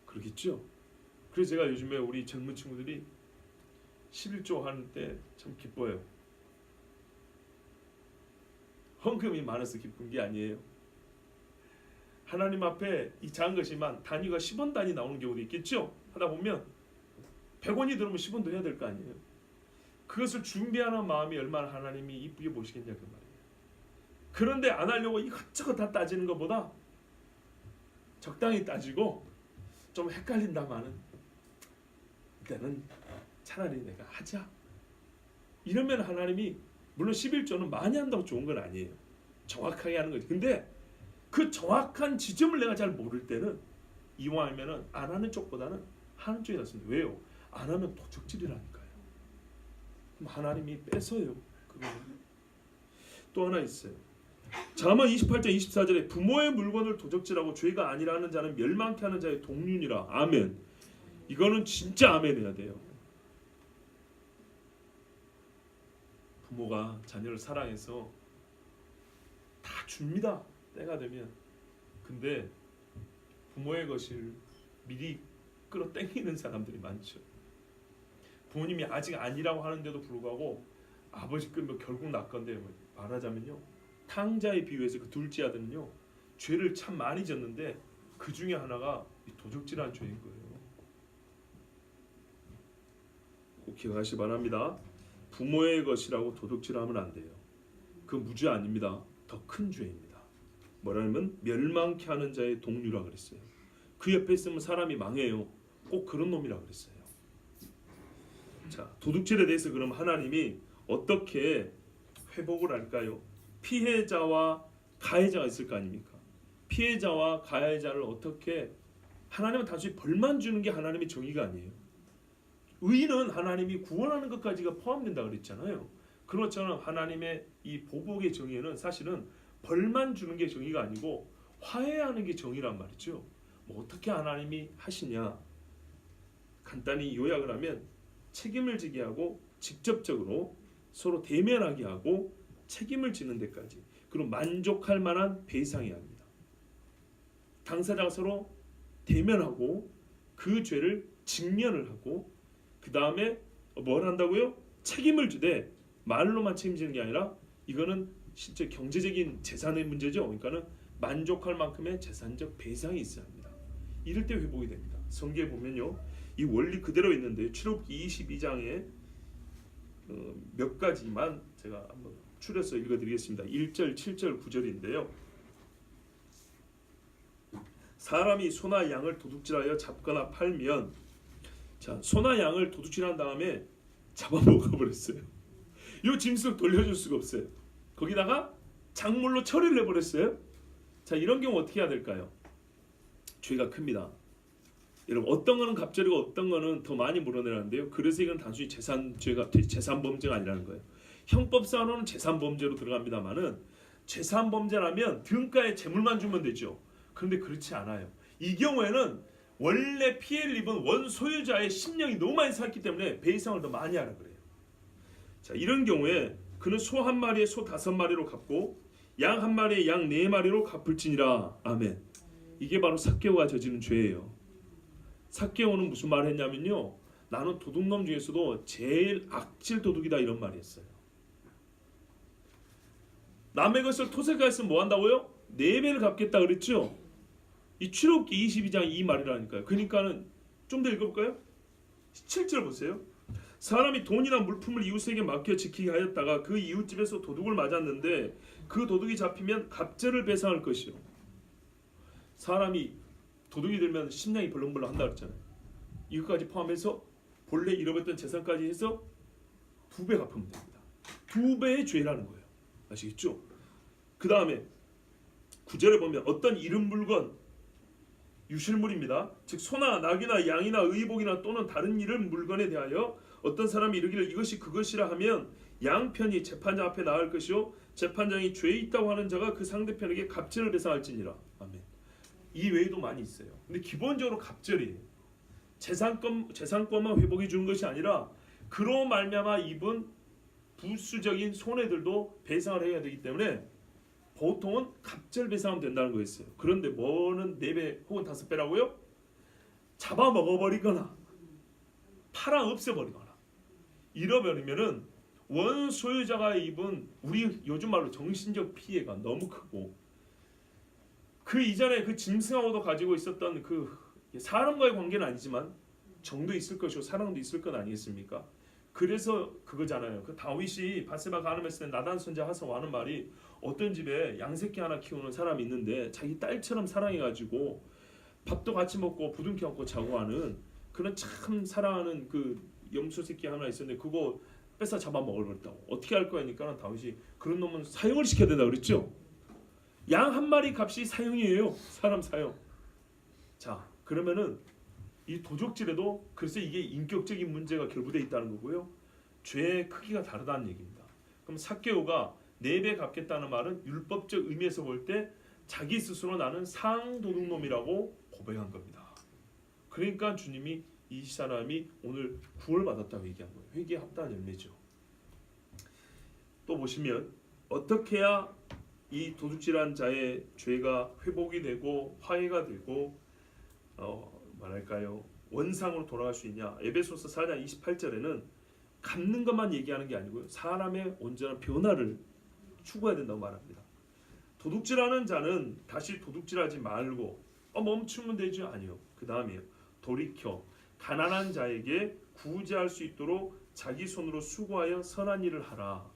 그러겠죠. 그래서 제가 요즘에 우리 젊은 친구들이 11조 하는 때 참 기뻐요. 헌금이 많아서 기쁜 게 아니에요. 하나님 앞에 이 작은 것이만 단위가 10원 단위 나오는 경우도 있겠죠. 하다 보면 100원이 들으면 10원도 해야 될 거 아니에요. 그것을 준비하는 마음이 얼마나 하나님이 이쁘게 보시겠냐 그 말이에요. 그런데 안 하려고 이것저것 다 따지는 것보다 적당히 따지고 좀 헷갈린다마는 이때는 차라리 내가 하자. 이러면 하나님이 물론 11조는 많이 한다고 좋은 건 아니에요. 정확하게 하는 거지. 근데 그 정확한 지점을 내가 잘 모를 때는 이왕이면은 안 하는 쪽보다는 하는 쪽이 낫습니다. 왜요? 안 하면 도적질이라니까요. 그럼 하나님이 뺏어요. 그거는. 또 하나 있어요. 잠언 28장 24절에 부모의 물건을 도적질하고 죄가 아니라는 자는 멸망케 하는 자의 동륜이라. 아멘. 이거는 진짜 아멘 해야 돼요. 부모가 자녀를 사랑해서 다 줍니다. 때가 되면. 근데 부모의 것을 미리 끌어당기는 사람들이 많죠. 부모님이 아직 아니라고 하는데도 불구하고 아버지 끌면 결국 낳건데 말하자면요. 탕자에 비유해서 그 둘째 아들은요. 죄를 참 많이 졌는데 그 중에 하나가 도적질한 죄인 거예요. 꼭 기억하시기 바랍니다. 부모의 것이라고 도둑질하면 안 돼요. 그 무죄 아닙니다. 더 큰 죄입니다. 뭐라면 멸망케 하는 자의 동류라 그랬어요. 그 옆에 있으면 사람이 망해요. 꼭 그런 놈이라 그랬어요. 자, 도둑질에 대해서 그럼 하나님이 어떻게 회복을 할까요? 피해자와 가해자가 있을 거 아닙니까? 피해자와 가해자를 어떻게 하나님은 단순히 벌만 주는 게 하나님의 정의가 아니에요. 의는 하나님이 구원하는 것까지가 포함된다 그랬잖아요. 그렇잖아요. 하나님의 이 보복의 정의는 사실은 벌만 주는 게 정의가 아니고 화해하는 게 정의란 말이죠. 뭐 어떻게 하나님이 하시냐? 간단히 요약을 하면 책임을 지게 하고 직접적으로 서로 대면하게 하고 책임을 지는 데까지 그리고 만족할 만한 배상이 합니다. 당사자가 서로 대면하고 그 죄를 직면을 하고 그 다음에 뭘 한다고요? 책임을 주되 말로만 책임지는 게 아니라 이거는 실제 경제적인 재산의 문제죠. 그러니까는 만족할 만큼의 재산적 배상이 있어야 합니다. 이럴 때 회복이 됩니다. 성경에 보면요. 이 원리 그대로 있는데 출애굽기 22장에 몇 가지만 제가 한번 추려서 읽어드리겠습니다. 1절, 7절, 9절인데요. 사람이 소나 양을 도둑질하여 잡거나 팔면, 자, 소나 양을 도둑질한 다음에 잡아먹어버렸어요. 이 짐승 돌려줄 수가 없어요. 거기다가 작물로 처리를 해버렸어요. 자, 이런 경우 어떻게 해야 될까요? 죄가 큽니다. 여러분, 어떤 거는 갑절이고 어떤 거는 더 많이 물어내라는데요. 그래서 이건 단순히 재산 범죄가 아니라는 거예요. 형법상으로는 재산 범죄로 들어갑니다만은 재산 범죄라면 등가에 재물만 주면 되죠. 그런데 그렇지 않아요. 이 경우에는 원래 피해를 입은 원소유자의 심령이 너무 많이 샀기 때문에 배 이상을 더 많이 하라 그래요. 자, 이런 경우에 그는 소 한 마리에 소 5마리로 갚고 양 한 마리에 양 4마리로 갚을지니라. 아멘. 이게 바로 삭개오가 저지른 죄예요. 삭개오는 무슨 말을 했냐면요, 나는 도둑놈 중에서도 제일 악질 도둑이다, 이런 말이 했어요. 남의 것을 토색하였으면 뭐 한다고요? 4배를 갚겠다 그랬죠. 이 출애굽기 22장 이 말이라니까요. 그러니까는 좀 더 읽어볼까요? 7절 보세요. 사람이 돈이나 물품을 이웃에게 맡겨 지키게 하였다가 그 이웃집에서 도둑을 맞았는데 그 도둑이 잡히면 갑절을 배상할 것이요. 사람이 도둑이 들면 심장이 벌렁벌렁 한다 그랬잖아요. 이것까지 포함해서 본래 잃어버렸던 재산까지 해서 2배 갚으면 됩니다. 2배의 죄라는 거예요. 아시겠죠? 그 다음에 9절에 보면 어떤 잃은 물건, 유실물입니다. 즉 소나 낙이나 양이나 의복이나 또는 다른 잃은 물건에 대하여 어떤 사람이 이르기를 이것이 그것이라 하면 양편이 재판장 앞에 나갈 것이요 재판장이 죄 있다고 하는 자가 그 상대편에게 갑절을 배상할지니라. 아멘. 이 외에도 많이 있어요. 근데 기본적으로 갑절이에요. 재산권만 회복해 주는 것이 아니라 그로 말미암아 입은 부수적인 손해들도 배상을 해야 되기 때문에 보통은 갑절 배상하면 된다는 거였어요. 그런데 뭐는 4배 혹은 5배라고요? 잡아먹어버리거나 팔아 없애버리거나 잃어버리면은 원소유자가 입은, 우리 요즘 말로 정신적 피해가 너무 크고, 그 이전에 그 짐승하고도 가지고 있었던 그 사람과의 관계는 아니지만 정도 있을 것이고 사랑도 있을 것 아니겠습니까? 그래서 그거잖아요. 그 다윗이 바세바 간음했을 때 나단 선자 하서 하는 말이, 어떤 집에 양새끼 하나 키우는 사람이 있는데 자기 딸처럼 사랑해가지고 밥도 같이 먹고 부둥켜 안고 자고 하는 그런 참 사랑하는 그 염소 새끼 하나 있었는데 그거 뺏어 잡아 먹어버렸다고. 어떻게 할 거니까 다윗이 그런 놈은 사형을 시켜야 된다 그랬죠. 양 한 마리 값이 사형이에요. 사람 사형. 자, 그러면은 이 도적질에도 글쎄 이게 인격적인 문제가 결부되어 있다는 거고요. 죄의 크기가 다르다는 얘기입니다. 그럼 삭개오가 4배 갚겠다는 말은 율법적 의미에서 볼 때 자기 스스로 나는 상도둑놈이라고 고백한 겁니다. 그러니까 주님이 이 사람이 오늘 구원받았다고 얘기한 거예요. 회개에 합당한 열매죠. 또 보시면 어떻게 해야 이 도둑질한 자의 죄가 회복이 되고 화해가 되고 말할까요? 원상으로 돌아갈 수 있냐? 에베소서 4장 28절에는 갚는 것만 얘기하는 게 아니고요. 사람의 온전한 변화를 추구해야 된다고 말합니다. 도둑질하는 자는 다시 도둑질하지 말고 멈추면 되죠? 아니요. 그 다음이에요. 돌이켜 가난한 자에게 구제할 수 있도록 자기 손으로 수고하여 선한 일을 하라.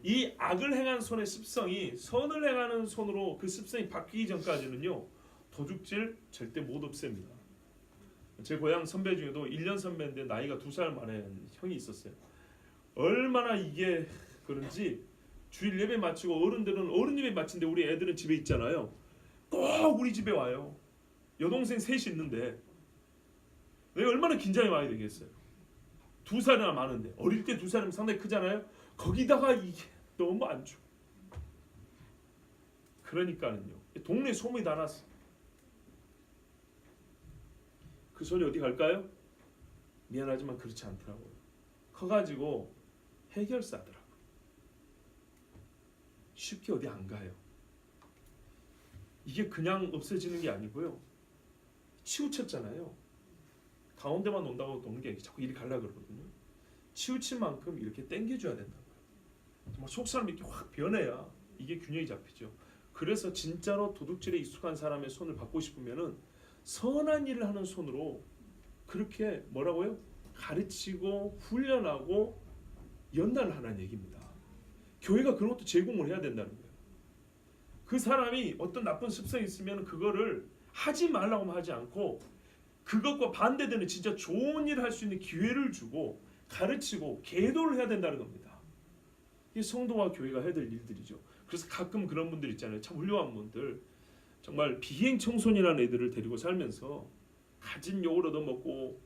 이 악을 행한 손의 습성이 선을 행하는 손으로 그 습성이 바뀌기 전까지는요, 도둑질 절대 못 없앱니다. 제 고향 선배 중에도 1년 선배인데 나이가 2살 많은 형이 있었어요. 얼마나 이게 그런지 주일 예배 마치고 어른들은 어른 예배 마친데 우리 애들은 집에 있잖아요. 꼭 우리 집에 와요. 여동생 셋이 있는데 내가 얼마나 긴장이 많이 되겠어요. 2살이나 많은데, 어릴 때 2살이면 상당히 크잖아요. 거기다가 이게 너무 안 좋아. 그러니까는요, 동네 소문이 다 났어. 그 손이 어디 갈까요? 미안하지만 그렇지 않더라고요. 커가지고 해결사더라고요. 쉽게 어디 안 가요. 이게 그냥 없어지는 게 아니고요. 치우쳤잖아요. 가운데만 논다고 노는 게 자꾸 이리 가려고 그러거든요. 치우친 만큼 이렇게 당겨줘야 된다고요. 정말 속사람이 이렇게 확 변해야 이게 균형이 잡히죠. 그래서 진짜로 도둑질에 익숙한 사람의 손을 받고 싶으면은 선한 일을 하는 손으로 그렇게 뭐라고요? 가르치고 훈련하고 연단하는 얘기입니다. 교회가 그런 것도 제공을 해야 된다는 거예요. 그 사람이 어떤 나쁜 습성이 있으면 그거를 하지 말라고 하지 않고 그것과 반대되는 진짜 좋은 일을 할 수 있는 기회를 주고 가르치고 계도를 해야 된다는 겁니다. 이게 성도와 교회가 해야 될 일들이죠. 그래서 가끔 그런 분들 있잖아요. 참 훌륭한 분들, 정말 비행 청소년이라는 애들을 데리고 살면서 가진 욕을 얻어먹고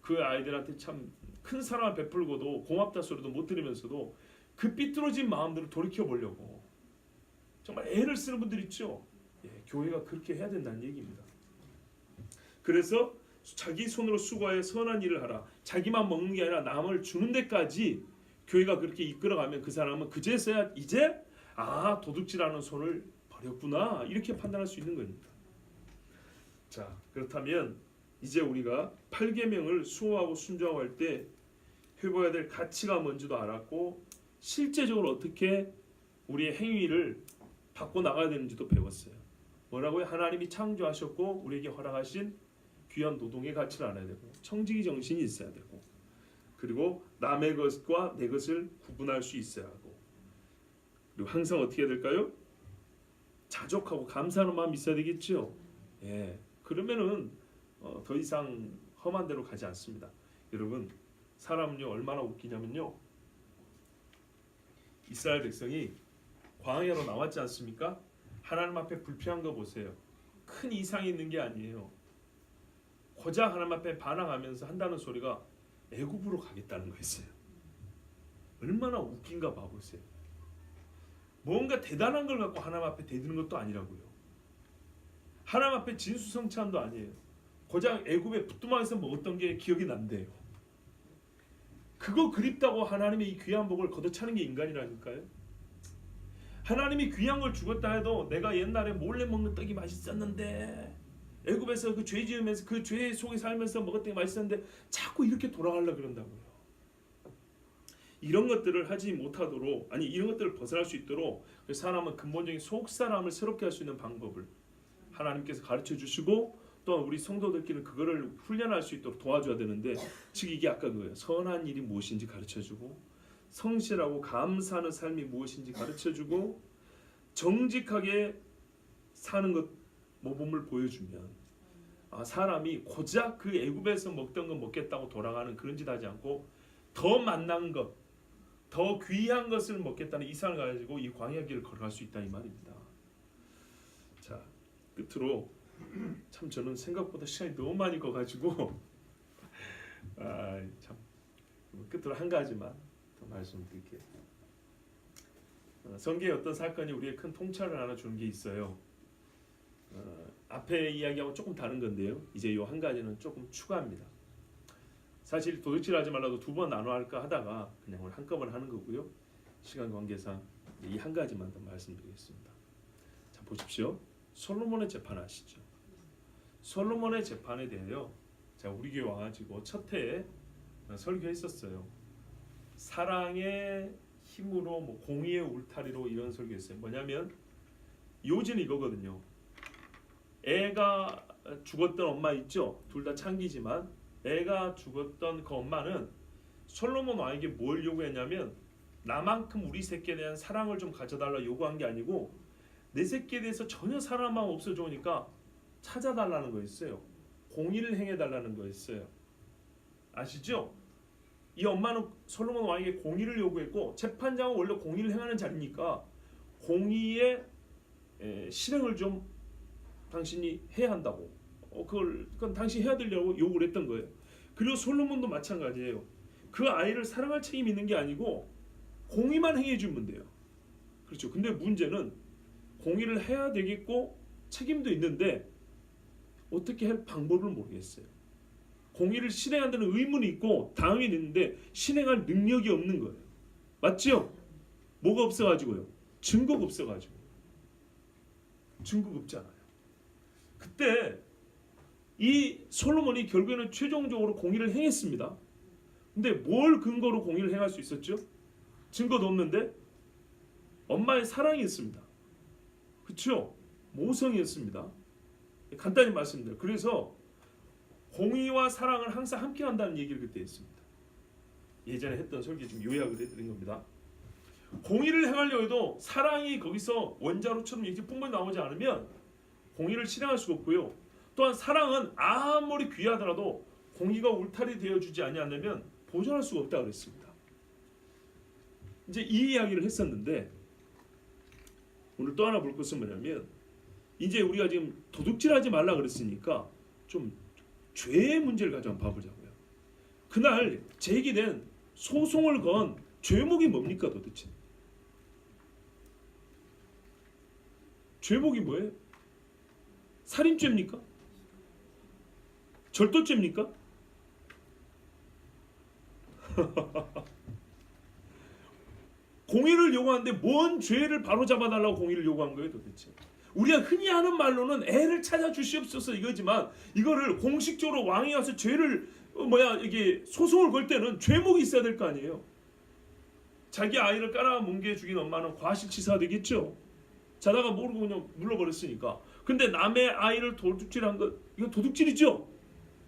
그 아이들한테 참 큰 사랑을 베풀고도 고맙다 소리도 못 들으면서도 그 삐뚤어진 마음들을 돌이켜 보려고 정말 애를 쓰는 분들 있죠. 예, 교회가 그렇게 해야 된다는 얘기입니다. 그래서 자기 손으로 수고하여 선한 일을 하라. 자기만 먹는 게 아니라 남을 주는 데까지 교회가 그렇게 이끌어가면 그 사람은 그제서야 이제 도둑질하는 손을 버렸구나 이렇게 판단할 수 있는 겁니다. 자, 그렇다면 이제 우리가 8계명을 수호하고 순종할 때 회복해야 될 가치가 뭔지도 알았고 실제적으로 어떻게 우리의 행위를 바꿔 나가야 되는지도 배웠어요. 뭐라고요? 하나님이 창조하셨고 우리에게 허락하신 귀한 노동의 가치를 알아야 되고 청지기 정신이 있어야 되고 그리고 남의 것과 내 것을 구분할 수 있어야 하고 그리고 항상 어떻게 해야 될까요? 자족하고 감사하는 마음이 있어야 되겠죠. 예, 그러면은 더 이상 험한 데로 가지 않습니다. 여러분 사람은요 얼마나 웃기냐면요 이스라엘 백성이 광야로 나왔지 않습니까? 하나님 앞에 불평한 거 보세요. 큰 이상이 있는 게 아니에요. 고작 하나님 앞에 반항하면서 한다는 소리가 애굽으로 가겠다는 거였어요. 얼마나 웃긴가 봐보세요. 뭔가 대단한 걸 갖고 하나님 앞에 대드는 것도 아니라고요. 하나님 앞에 진수성찬도 아니에요. 고작 애굽의 부뚜막에서 먹었던 게 기억이 난대요. 그거 그립다고 하나님의 이 귀한 복을 걷어차는 게 인간이라니까요. 하나님이 귀한 걸 주었다 해도 내가 옛날에 몰래 먹는 떡이 맛있었는데 애굽에서 그 죄 지으면서 그 죄 속에 살면서 먹었던 게 맛있었는데 자꾸 이렇게 돌아가려고 그런다고요. 이런 것들을 하지 못하도록 이런 것들을 벗어날 수 있도록 그 사람은 근본적인 속사람을 새롭게 할 수 있는 방법을 하나님께서 가르쳐 주시고 또 우리 성도들끼리는 그거를 훈련할 수 있도록 도와줘야 되는데 즉 이게 아까 그거예요. 선한 일이 무엇인지 가르쳐주고 성실하고 감사하는 삶이 무엇인지 가르쳐주고 정직하게 사는 것 모범을 보여주면 사람이 고작 그 애굽에서 먹던 거 먹겠다고 돌아가는 그런 짓 하지 않고 더 만난 것, 더 귀한 것을 먹겠다는 이상을 가지고 이 광야 길을 걸어갈 수 있다 이 말입니다. 자, 끝으로 참 저는 생각보다 시간이 너무 많이 가가지고 참 끝으로 한 가지만 더 말씀드릴게요. 성경의 어떤 사건이 우리의 큰 통찰을 하나 주는 게 있어요. 앞에 이야기하고 조금 다른 건데요. 이제 요 한 가지는 조금 추가합니다. 사실 도둑질하지 말라도 두 번 나눠 할까 하다가 그냥 오늘 한꺼번에 하는 거고요. 시간 관계상 이 한 가지만 더 말씀드리겠습니다. 자 보십시오. 솔로몬의 재판 아시죠? 솔로몬의 재판에 대해요. 제가 우리 교회 와가지고 첫 해에 설교했었어요. 사랑의 힘으로 공의의 울타리로 이런 설교했어요. 뭐냐면 요지는 이거거든요. 애가 죽었던 엄마 있죠? 둘 다 창기지만 애가 죽었던 그 엄마는 솔로몬 왕에게 뭘 요구했냐면 나만큼 우리 새끼에 대한 사랑을 좀 가져달라 요구한 게 아니고 내 새끼에 대해서 전혀 사랑만 없어져오니까 찾아달라는 거였어요. 공의를 행해달라는 거였어요. 아시죠? 이 엄마는 솔로몬 왕에게 공의를 요구했고 재판장은 원래 공의를 행하는 자리니까 공의의 실행을 좀 당신이 해야 한다고 그건 당신이 해야 되려고 요구를 했던 거예요. 그리고 솔로몬도 마찬가지예요. 그 아이를 사랑할 책임이 있는 게 아니고 공의만 행해주면 돼요. 그렇죠. 근데 문제는 공의를 해야 되겠고 책임도 있는데 어떻게 할 방법을 모르겠어요. 공의를 실행한다는 의문이 있고 당연히 있는데 실행할 능력이 없는 거예요. 맞죠? 뭐가 없어가지고요? 증거가 없어가지고. 증거가 없잖아요. 그때 이 솔로몬이 결국에는 최종적으로 공의를 행했습니다. 근데 뭘 근거로 공의를 행할 수 있었죠? 증거도 없는데 엄마의 사랑이 있습니다. 그렇죠? 모성이었습니다. 간단히 말씀드려요. 그래서 공의와 사랑을 항상 함께 한다는 얘기를 그때 했습니다. 예전에 했던 설교 좀 요약을 해드린 겁니다. 공의를 행하려 해도 사랑이 거기서 원자로처럼 이렇게 풍부히 나오지 않으면 공의를 실행할 수가 없고요. 또한 사랑은 아무리 귀하더라도 공의가 울타리 되어주지 아니하면 보존할 수가 없다고 그랬습니다. 이제 이 이야기를 했었는데 오늘 또 하나 볼 것은 뭐냐면 이제 우리가 지금 도둑질하지 말라 그랬으니까 좀 죄의 문제를 가지고 한번 봐보자고요. 그날 제기된 소송을 건 죄목이 뭡니까 도대체? 죄목이 뭐예요? 살인죄입니까? 절도죄입니까? 공의를 요구하는데 뭔 죄를 바로잡아달라고 공의를 요구한 거예요 도대체? 우리가 흔히 하는 말로는 애를 찾아 주시옵소서 이거지만 이거를 공식적으로 왕이 와서 죄를 이게 소송을 걸 때는 죄목이 있어야 될 거 아니에요. 자기 아이를 깔아뭉개 죽인 엄마는 과실치사가 되겠죠. 자다가 모르고 그냥 물러버렸으니까. 근데 남의 아이를 도둑질한 것 이거 도둑질이죠.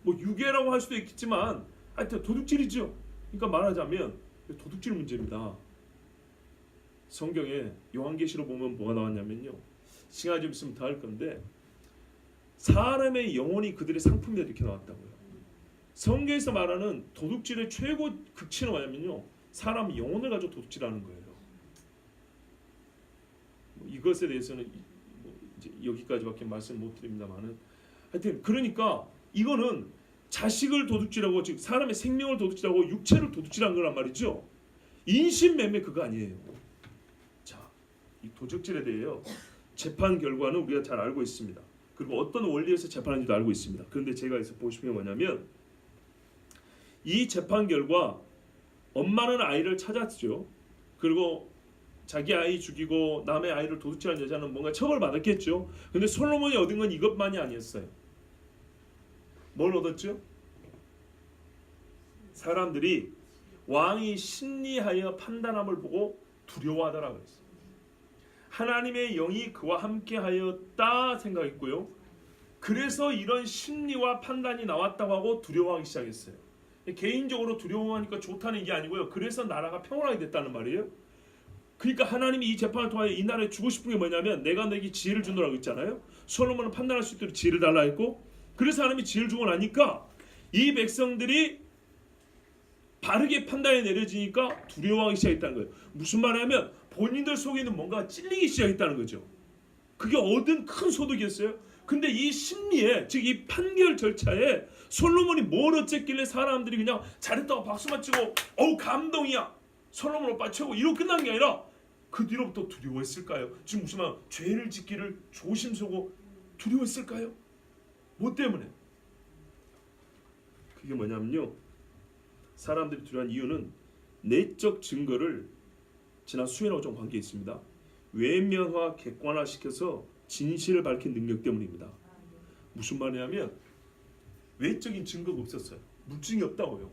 뭐 유괴라고 할 수도 있겠지만 하여튼 도둑질이죠. 그러니까 말하자면 도둑질 문제입니다. 성경에 요한계시로 보면 뭐가 나왔냐면요. 시간이 좀 있으면 더 할 건데 사람의 영혼이 그들의 상품이다 이렇게 나왔다고요. 성경에서 말하는 도둑질의 최고 극치는 뭐냐면요. 사람 영혼을 가지고 도둑질하는 거예요. 이것에 대해서는 이제 여기까지밖에 말씀 못 드립니다만은 하여튼 그러니까 이거는 자식을 도둑질하고 즉 사람의 생명을 도둑질하고 육체를 도둑질한 거란 말이죠. 인신매매 그거 아니에요. 자, 이 도둑질에 대해요. 재판 결과는 우리가 잘 알고 있습니다. 그리고 어떤 원리에서 재판하는지도 알고 있습니다. 그런데 제가 여기서 보고 싶은 게 뭐냐면 이 재판 결과 엄마는 아이를 찾았죠. 그리고 자기 아이 죽이고 남의 아이를 도둑질한 여자는 뭔가 처벌받았겠죠. 근데 솔로몬이 얻은 건 이것만이 아니었어요. 뭘 얻었죠? 사람들이 왕이 심리하여 판단함을 보고 두려워하더라고요. 하나님의 영이 그와 함께하였다 생각했고요. 그래서 이런 심리와 판단이 나왔다고 하고 두려워하기 시작했어요. 개인적으로 두려워하니까 좋다는 게 아니고요. 그래서 나라가 평온하게 됐다는 말이에요. 그러니까 하나님이 이 재판을 통하여 이 나라에 주고 싶은 게 뭐냐면 내가 너에게 지혜를 준다고 했잖아요. 솔로몬은 판단할 수 있도록 지혜를 달라 했고 그래서 하나님이 지혜를 주고 나니까 이 백성들이 바르게 판단이 내려지니까 두려워하기 시작했다는 거예요. 무슨 말이냐면 본인들 속에 있는 뭔가 찔리기 시작했다는 거죠. 그게 얻은 큰 소득이었어요. 근데 이 심리에 즉 이 판결 절차에 솔로몬이 뭘 어쨌길래 사람들이 그냥 잘했다고 박수만 치고 어우 감동이야 솔로몬 오빠 최고 이러고 끝난 게 아니라 그 뒤로부터 두려워했을까요? 지금 무슨 말 죄를 짓기를 조심스러워 두려워했을까요? 뭐 때문에? 그게 뭐냐면요. 사람들이 두려워한 이유는 내적 증거를 지난 수행하고 좀 관계 있습니다. 외면화 객관화시켜서 진실을 밝힌 능력 때문입니다. 무슨 말이냐면 외적인 증거가 없었어요. 물증이 없다고요.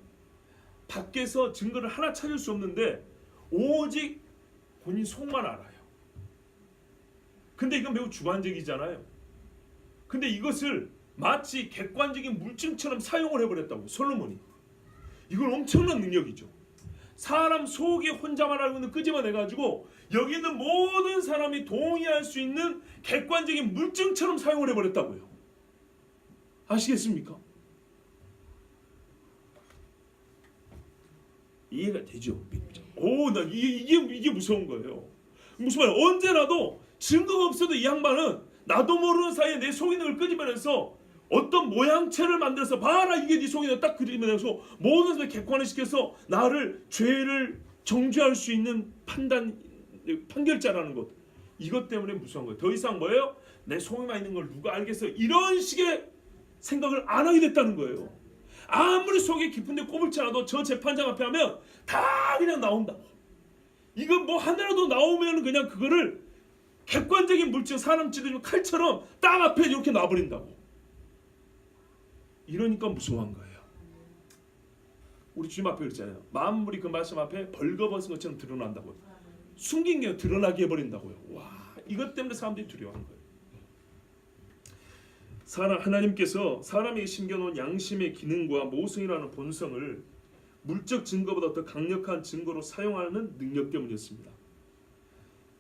밖에서 증거를 하나 찾을 수 없는데 오직 본인 속만 알아요. 근데 이건 매우 주관적이잖아요. 근데 이것을 마치 객관적인 물증처럼 사용을 해버렸다고 솔로몬이. 이건 엄청난 능력이죠. 사람 속에 혼자만 알고 있는 끄집어내가지고 여기 있는 모든 사람이 동의할 수 있는 객관적인 물증처럼 사용을 해버렸다고요. 아시겠습니까? 이해가 되죠? 나 이게 무서운 거예요. 무슨 말이야? 언제라도 증거가 없어도 이 양반은 나도 모르는 사이에 내 속에 있는 걸 끄집어내서 어떤 모양체를 만들어서 봐라 이게 네 속에 딱 그리면서 모든 것을 객관화시켜서 나를 죄를 정죄할 수 있는 판결자라는 것. 이것 때문에 무서운 거예요. 더 이상 뭐예요? 내 속에만 있는 걸 누가 알겠어? 이런 식의 생각을 안 하게 됐다는 거예요. 아무리 속에 깊은데 꼬불지 않아도 저 재판장 앞에 하면 다 그냥 나온다고. 이거 뭐 하나라도 나오면 그냥 그거를 객관적인 물증 사람 찌르는 칼처럼 딱 앞에 이렇게 놔버린다고. 이러니까 무서워한 거예요. 우리 주님 앞에 그랬잖아요. 만물이 그 말씀 앞에 벌거벗은 것처럼 드러난다고요. 숨긴 게 드러나게 해버린다고요. 와, 이것 때문에 사람들이 두려워하는 거예요. 하나님께서 사람에게 심겨놓은 양심의 기능과 모성이라는 본성을 물적 증거보다 더 강력한 증거로 사용하는 능력 때문이었습니다.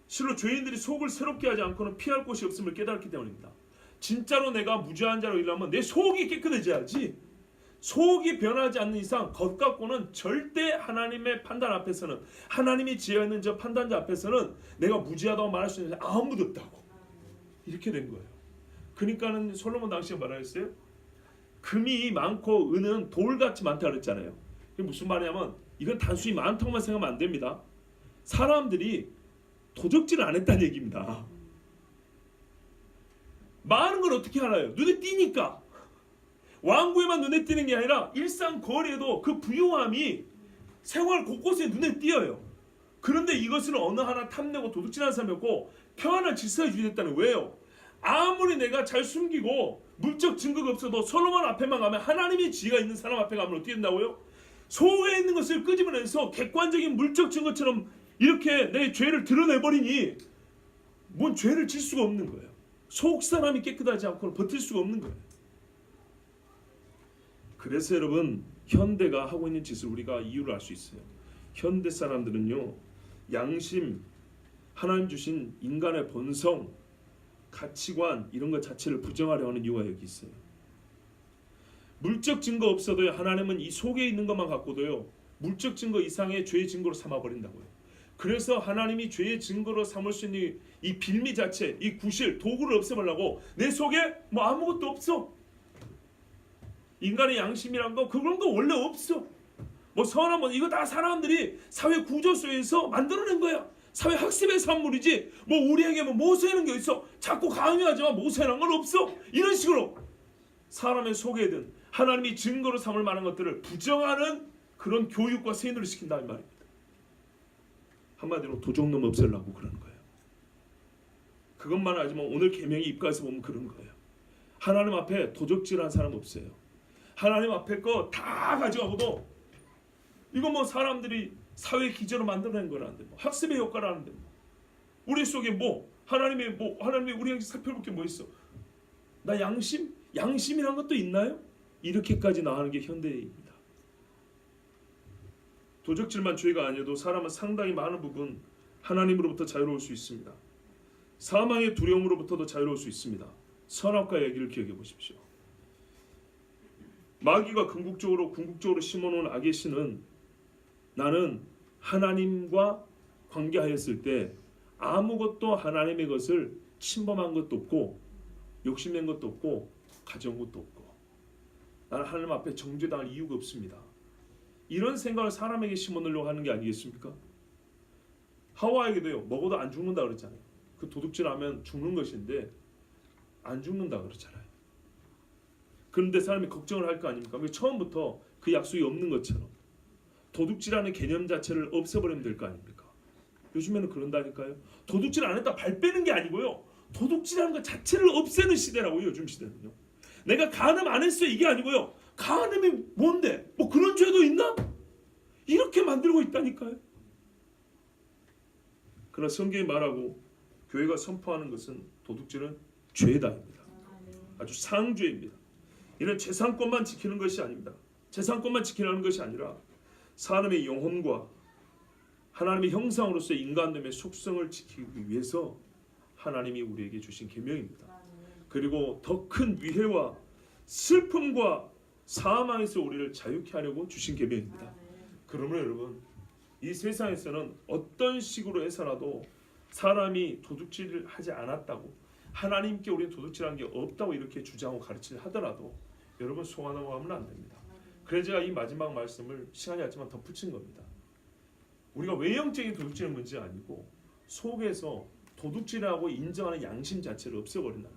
실로 죄인들이 속을 새롭게 하지 않고는 피할 곳이 없음을 깨달았기 때문입니다. 진짜로 내가 무죄한 자로 일하면 내 속이 깨끗해져야지, 속이 변하지 않는 이상 겉 갖고는 절대 하나님의 판단 앞에서는, 하나님이 지어있는 저 판단자 앞에서는 내가 무죄하다고 말할 수 있는 사람이 아무도 없다고. 이렇게 된 거예요. 그러니까는 솔로몬 당시에 뭐라 했어요? 금이 많고 은은 돌같이 많다 그랬잖아요. 그게 무슨 말이냐면 이건 단순히 많다고만 생각하면 안 됩니다. 사람들이 도적질을 안 했다는 얘기입니다. 많은 걸 어떻게 알아요? 눈에 띄니까. 왕궁에만 눈에 띄는 게 아니라 일상 거리에도 그 부유함이 생활 곳곳에 눈에 띄어요. 그런데 이것을 어느 하나 탐내고 도둑질하는 사람이 없고 평안한 질서에 유지됐다는. 왜요? 아무리 내가 잘 숨기고 물적 증거가 없어도 솔로몬 앞에만 가면, 하나님의 지혜가 있는 사람 앞에 가면 어떻게 된다고요? 속에 있는 것을 끄집어내서 객관적인 물적 증거처럼 이렇게 내 죄를 드러내버리니 뭔 죄를 질 수가 없는 거예요. 속 사람이 깨끗하지 않고는 버틸 수가 없는 거예요. 그래서 여러분, 현대가 하고 있는 짓을 우리가 이유를 알 수 있어요. 현대 사람들은요, 양심, 하나님 주신 인간의 본성, 가치관 이런 것 자체를 부정하려 하는 이유가 여기 있어요. 물적 증거 없어도요, 하나님은 이 속에 있는 것만 갖고도요 물적 증거 이상의 죄의 증거로 삼아버린다고요. 그래서 하나님이 죄의 증거로 삼을 수 있는 이 빌미 자체, 이 구실, 도구를 없애버리려고 내 속에 뭐 아무것도 없어. 인간의 양심이란 거 그런 거 원래 없어. 뭐 선한 뭐 이거 다 사람들이 사회 구조 속에서 만들어낸 거야. 사회 학습의 산물이지 뭐 우리에게 뭐 모세하는 게 있어. 자꾸 강요하지만 모세라는 건 없어. 이런 식으로 사람의 속에 든 하나님이 증거로 삼을 만한 것들을 부정하는 그런 교육과 세뇌를 시킨다 이 말입니다. 한마디로 도적놈 없애려고 그러는 거예요. 그것만 하지만 오늘 계명이 입가에서 보면 그런 거예요. 하나님 앞에 도적질한 사람 없어요. 하나님 앞에 거 다 가져가고도 이거 뭐 사람들이 사회 기제로 만들어낸 거라는데 뭐 학습의 효과라는데 뭐 우리 속에 뭐 하나님이 우리에게 살펴볼 게 뭐 있어? 나 양심이란 것도 있나요? 이렇게까지 나가는 게 현대입니다. 도적질만 죄가 아니어도 사람은 상당히 많은 부분 하나님으로부터 자유로울 수 있습니다. 사망의 두려움으로부터도 자유로울 수 있습니다. 선악과 얘기를 기억해 보십시오. 마귀가 궁극적으로 심어놓은 악의 신은 나는 하나님과 관계하였을 때 아무것도 하나님의 것을 침범한 것도 없고 욕심낸 것도 없고 가져온 것도 없고 나는 하나님 앞에 정죄당할 이유가 없습니다. 이런 생각을 사람에게 심어놓으려고 하는 게 아니겠습니까? 하와에게도요, 먹어도 안 죽는다 그랬잖아요. 그 도둑질하면 죽는 것인데 안 죽는다 그러잖아요. 그런데 사람이 걱정을 할 거 아닙니까? 처음부터 그 약속이 없는 것처럼 도둑질하는 개념 자체를 없애버리면 될 거 아닙니까? 요즘에는 그런다니까요. 도둑질 안 했다 발 빼는 게 아니고요, 도둑질하는 것 자체를 없애는 시대라고요. 요즘 시대는요. 내가 간음 안 했어요 이게 아니고요, 간음이 뭔데? 뭐 그런 죄도 있나? 이렇게 만들고 있다니까요. 그러나 성경이 말하고 교회가 선포하는 것은 도둑질은 죄다입니다. 아주 상죄입니다. 이런 재산권만 지키는 것이 아닙니다. 재산권만 지키려는 것이 아니라 사람의 영혼과 하나님의 형상으로서 인간됨의 속성을 지키기 위해서 하나님이 우리에게 주신 계명입니다. 그리고 더 큰 위해와 슬픔과 사망에서 우리를 자유케 하려고 주신 계명입니다. 그러므로 여러분, 이 세상에서는 어떤 식으로 해서라도 사람이 도둑질을 하지 않았다고, 하나님께 우리는 도둑질한 게 없다고 이렇게 주장하고 가르치려 하더라도 여러분 속아나고 하면 안 됩니다. 그래서 제가 이 마지막 말씀을 시간이 없지만 덧붙인 겁니다. 우리가 외형적인 도둑질의 문제가 아니고 속에서 도둑질하고 인정하는 양심 자체를 없애버린다는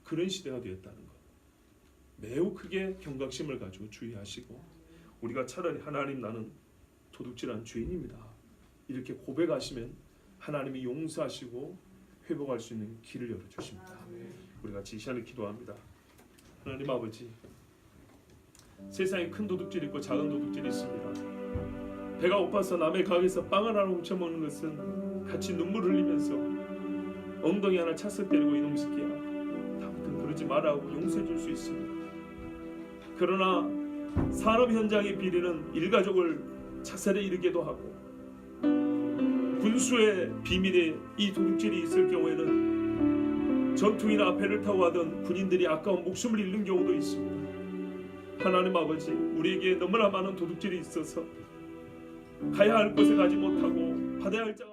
그런 시대가 되었다는 것, 매우 크게 경각심을 가지고 주의하시고 우리가 차라리 하나님 나는 도둑질한 죄인입니다 이렇게 고백하시면 하나님이 용서하시고 회복할 수 있는 길을 열어주십니다. 우리 같이 이 시간에 기도합니다. 하나님 아버지, 세상에 큰 도둑질이 있고 작은 도둑질이 있습니다. 배가 고파서 남의 가게에서 빵 하나 훔쳐먹는 것은 같이 눈물 흘리면서 엉덩이 하나 찼을 때리고 이놈 새끼야, 다 같은 그런 그러지 말라고 용서해 줄 수 있습니다. 그러나 산업 현장의 비리는 일가족을 자살에 이르게도 하고 군수의 비밀에 이 도둑질이 있을 경우에는 전투기나 배를 타고 가던 군인들이 아까운 목숨을 잃는 경우도 있습니다. 하나님 아버지, 우리에게 너무나 많은 도둑질이 있어서 가야 할 곳에 가지 못하고 받아야 할 자가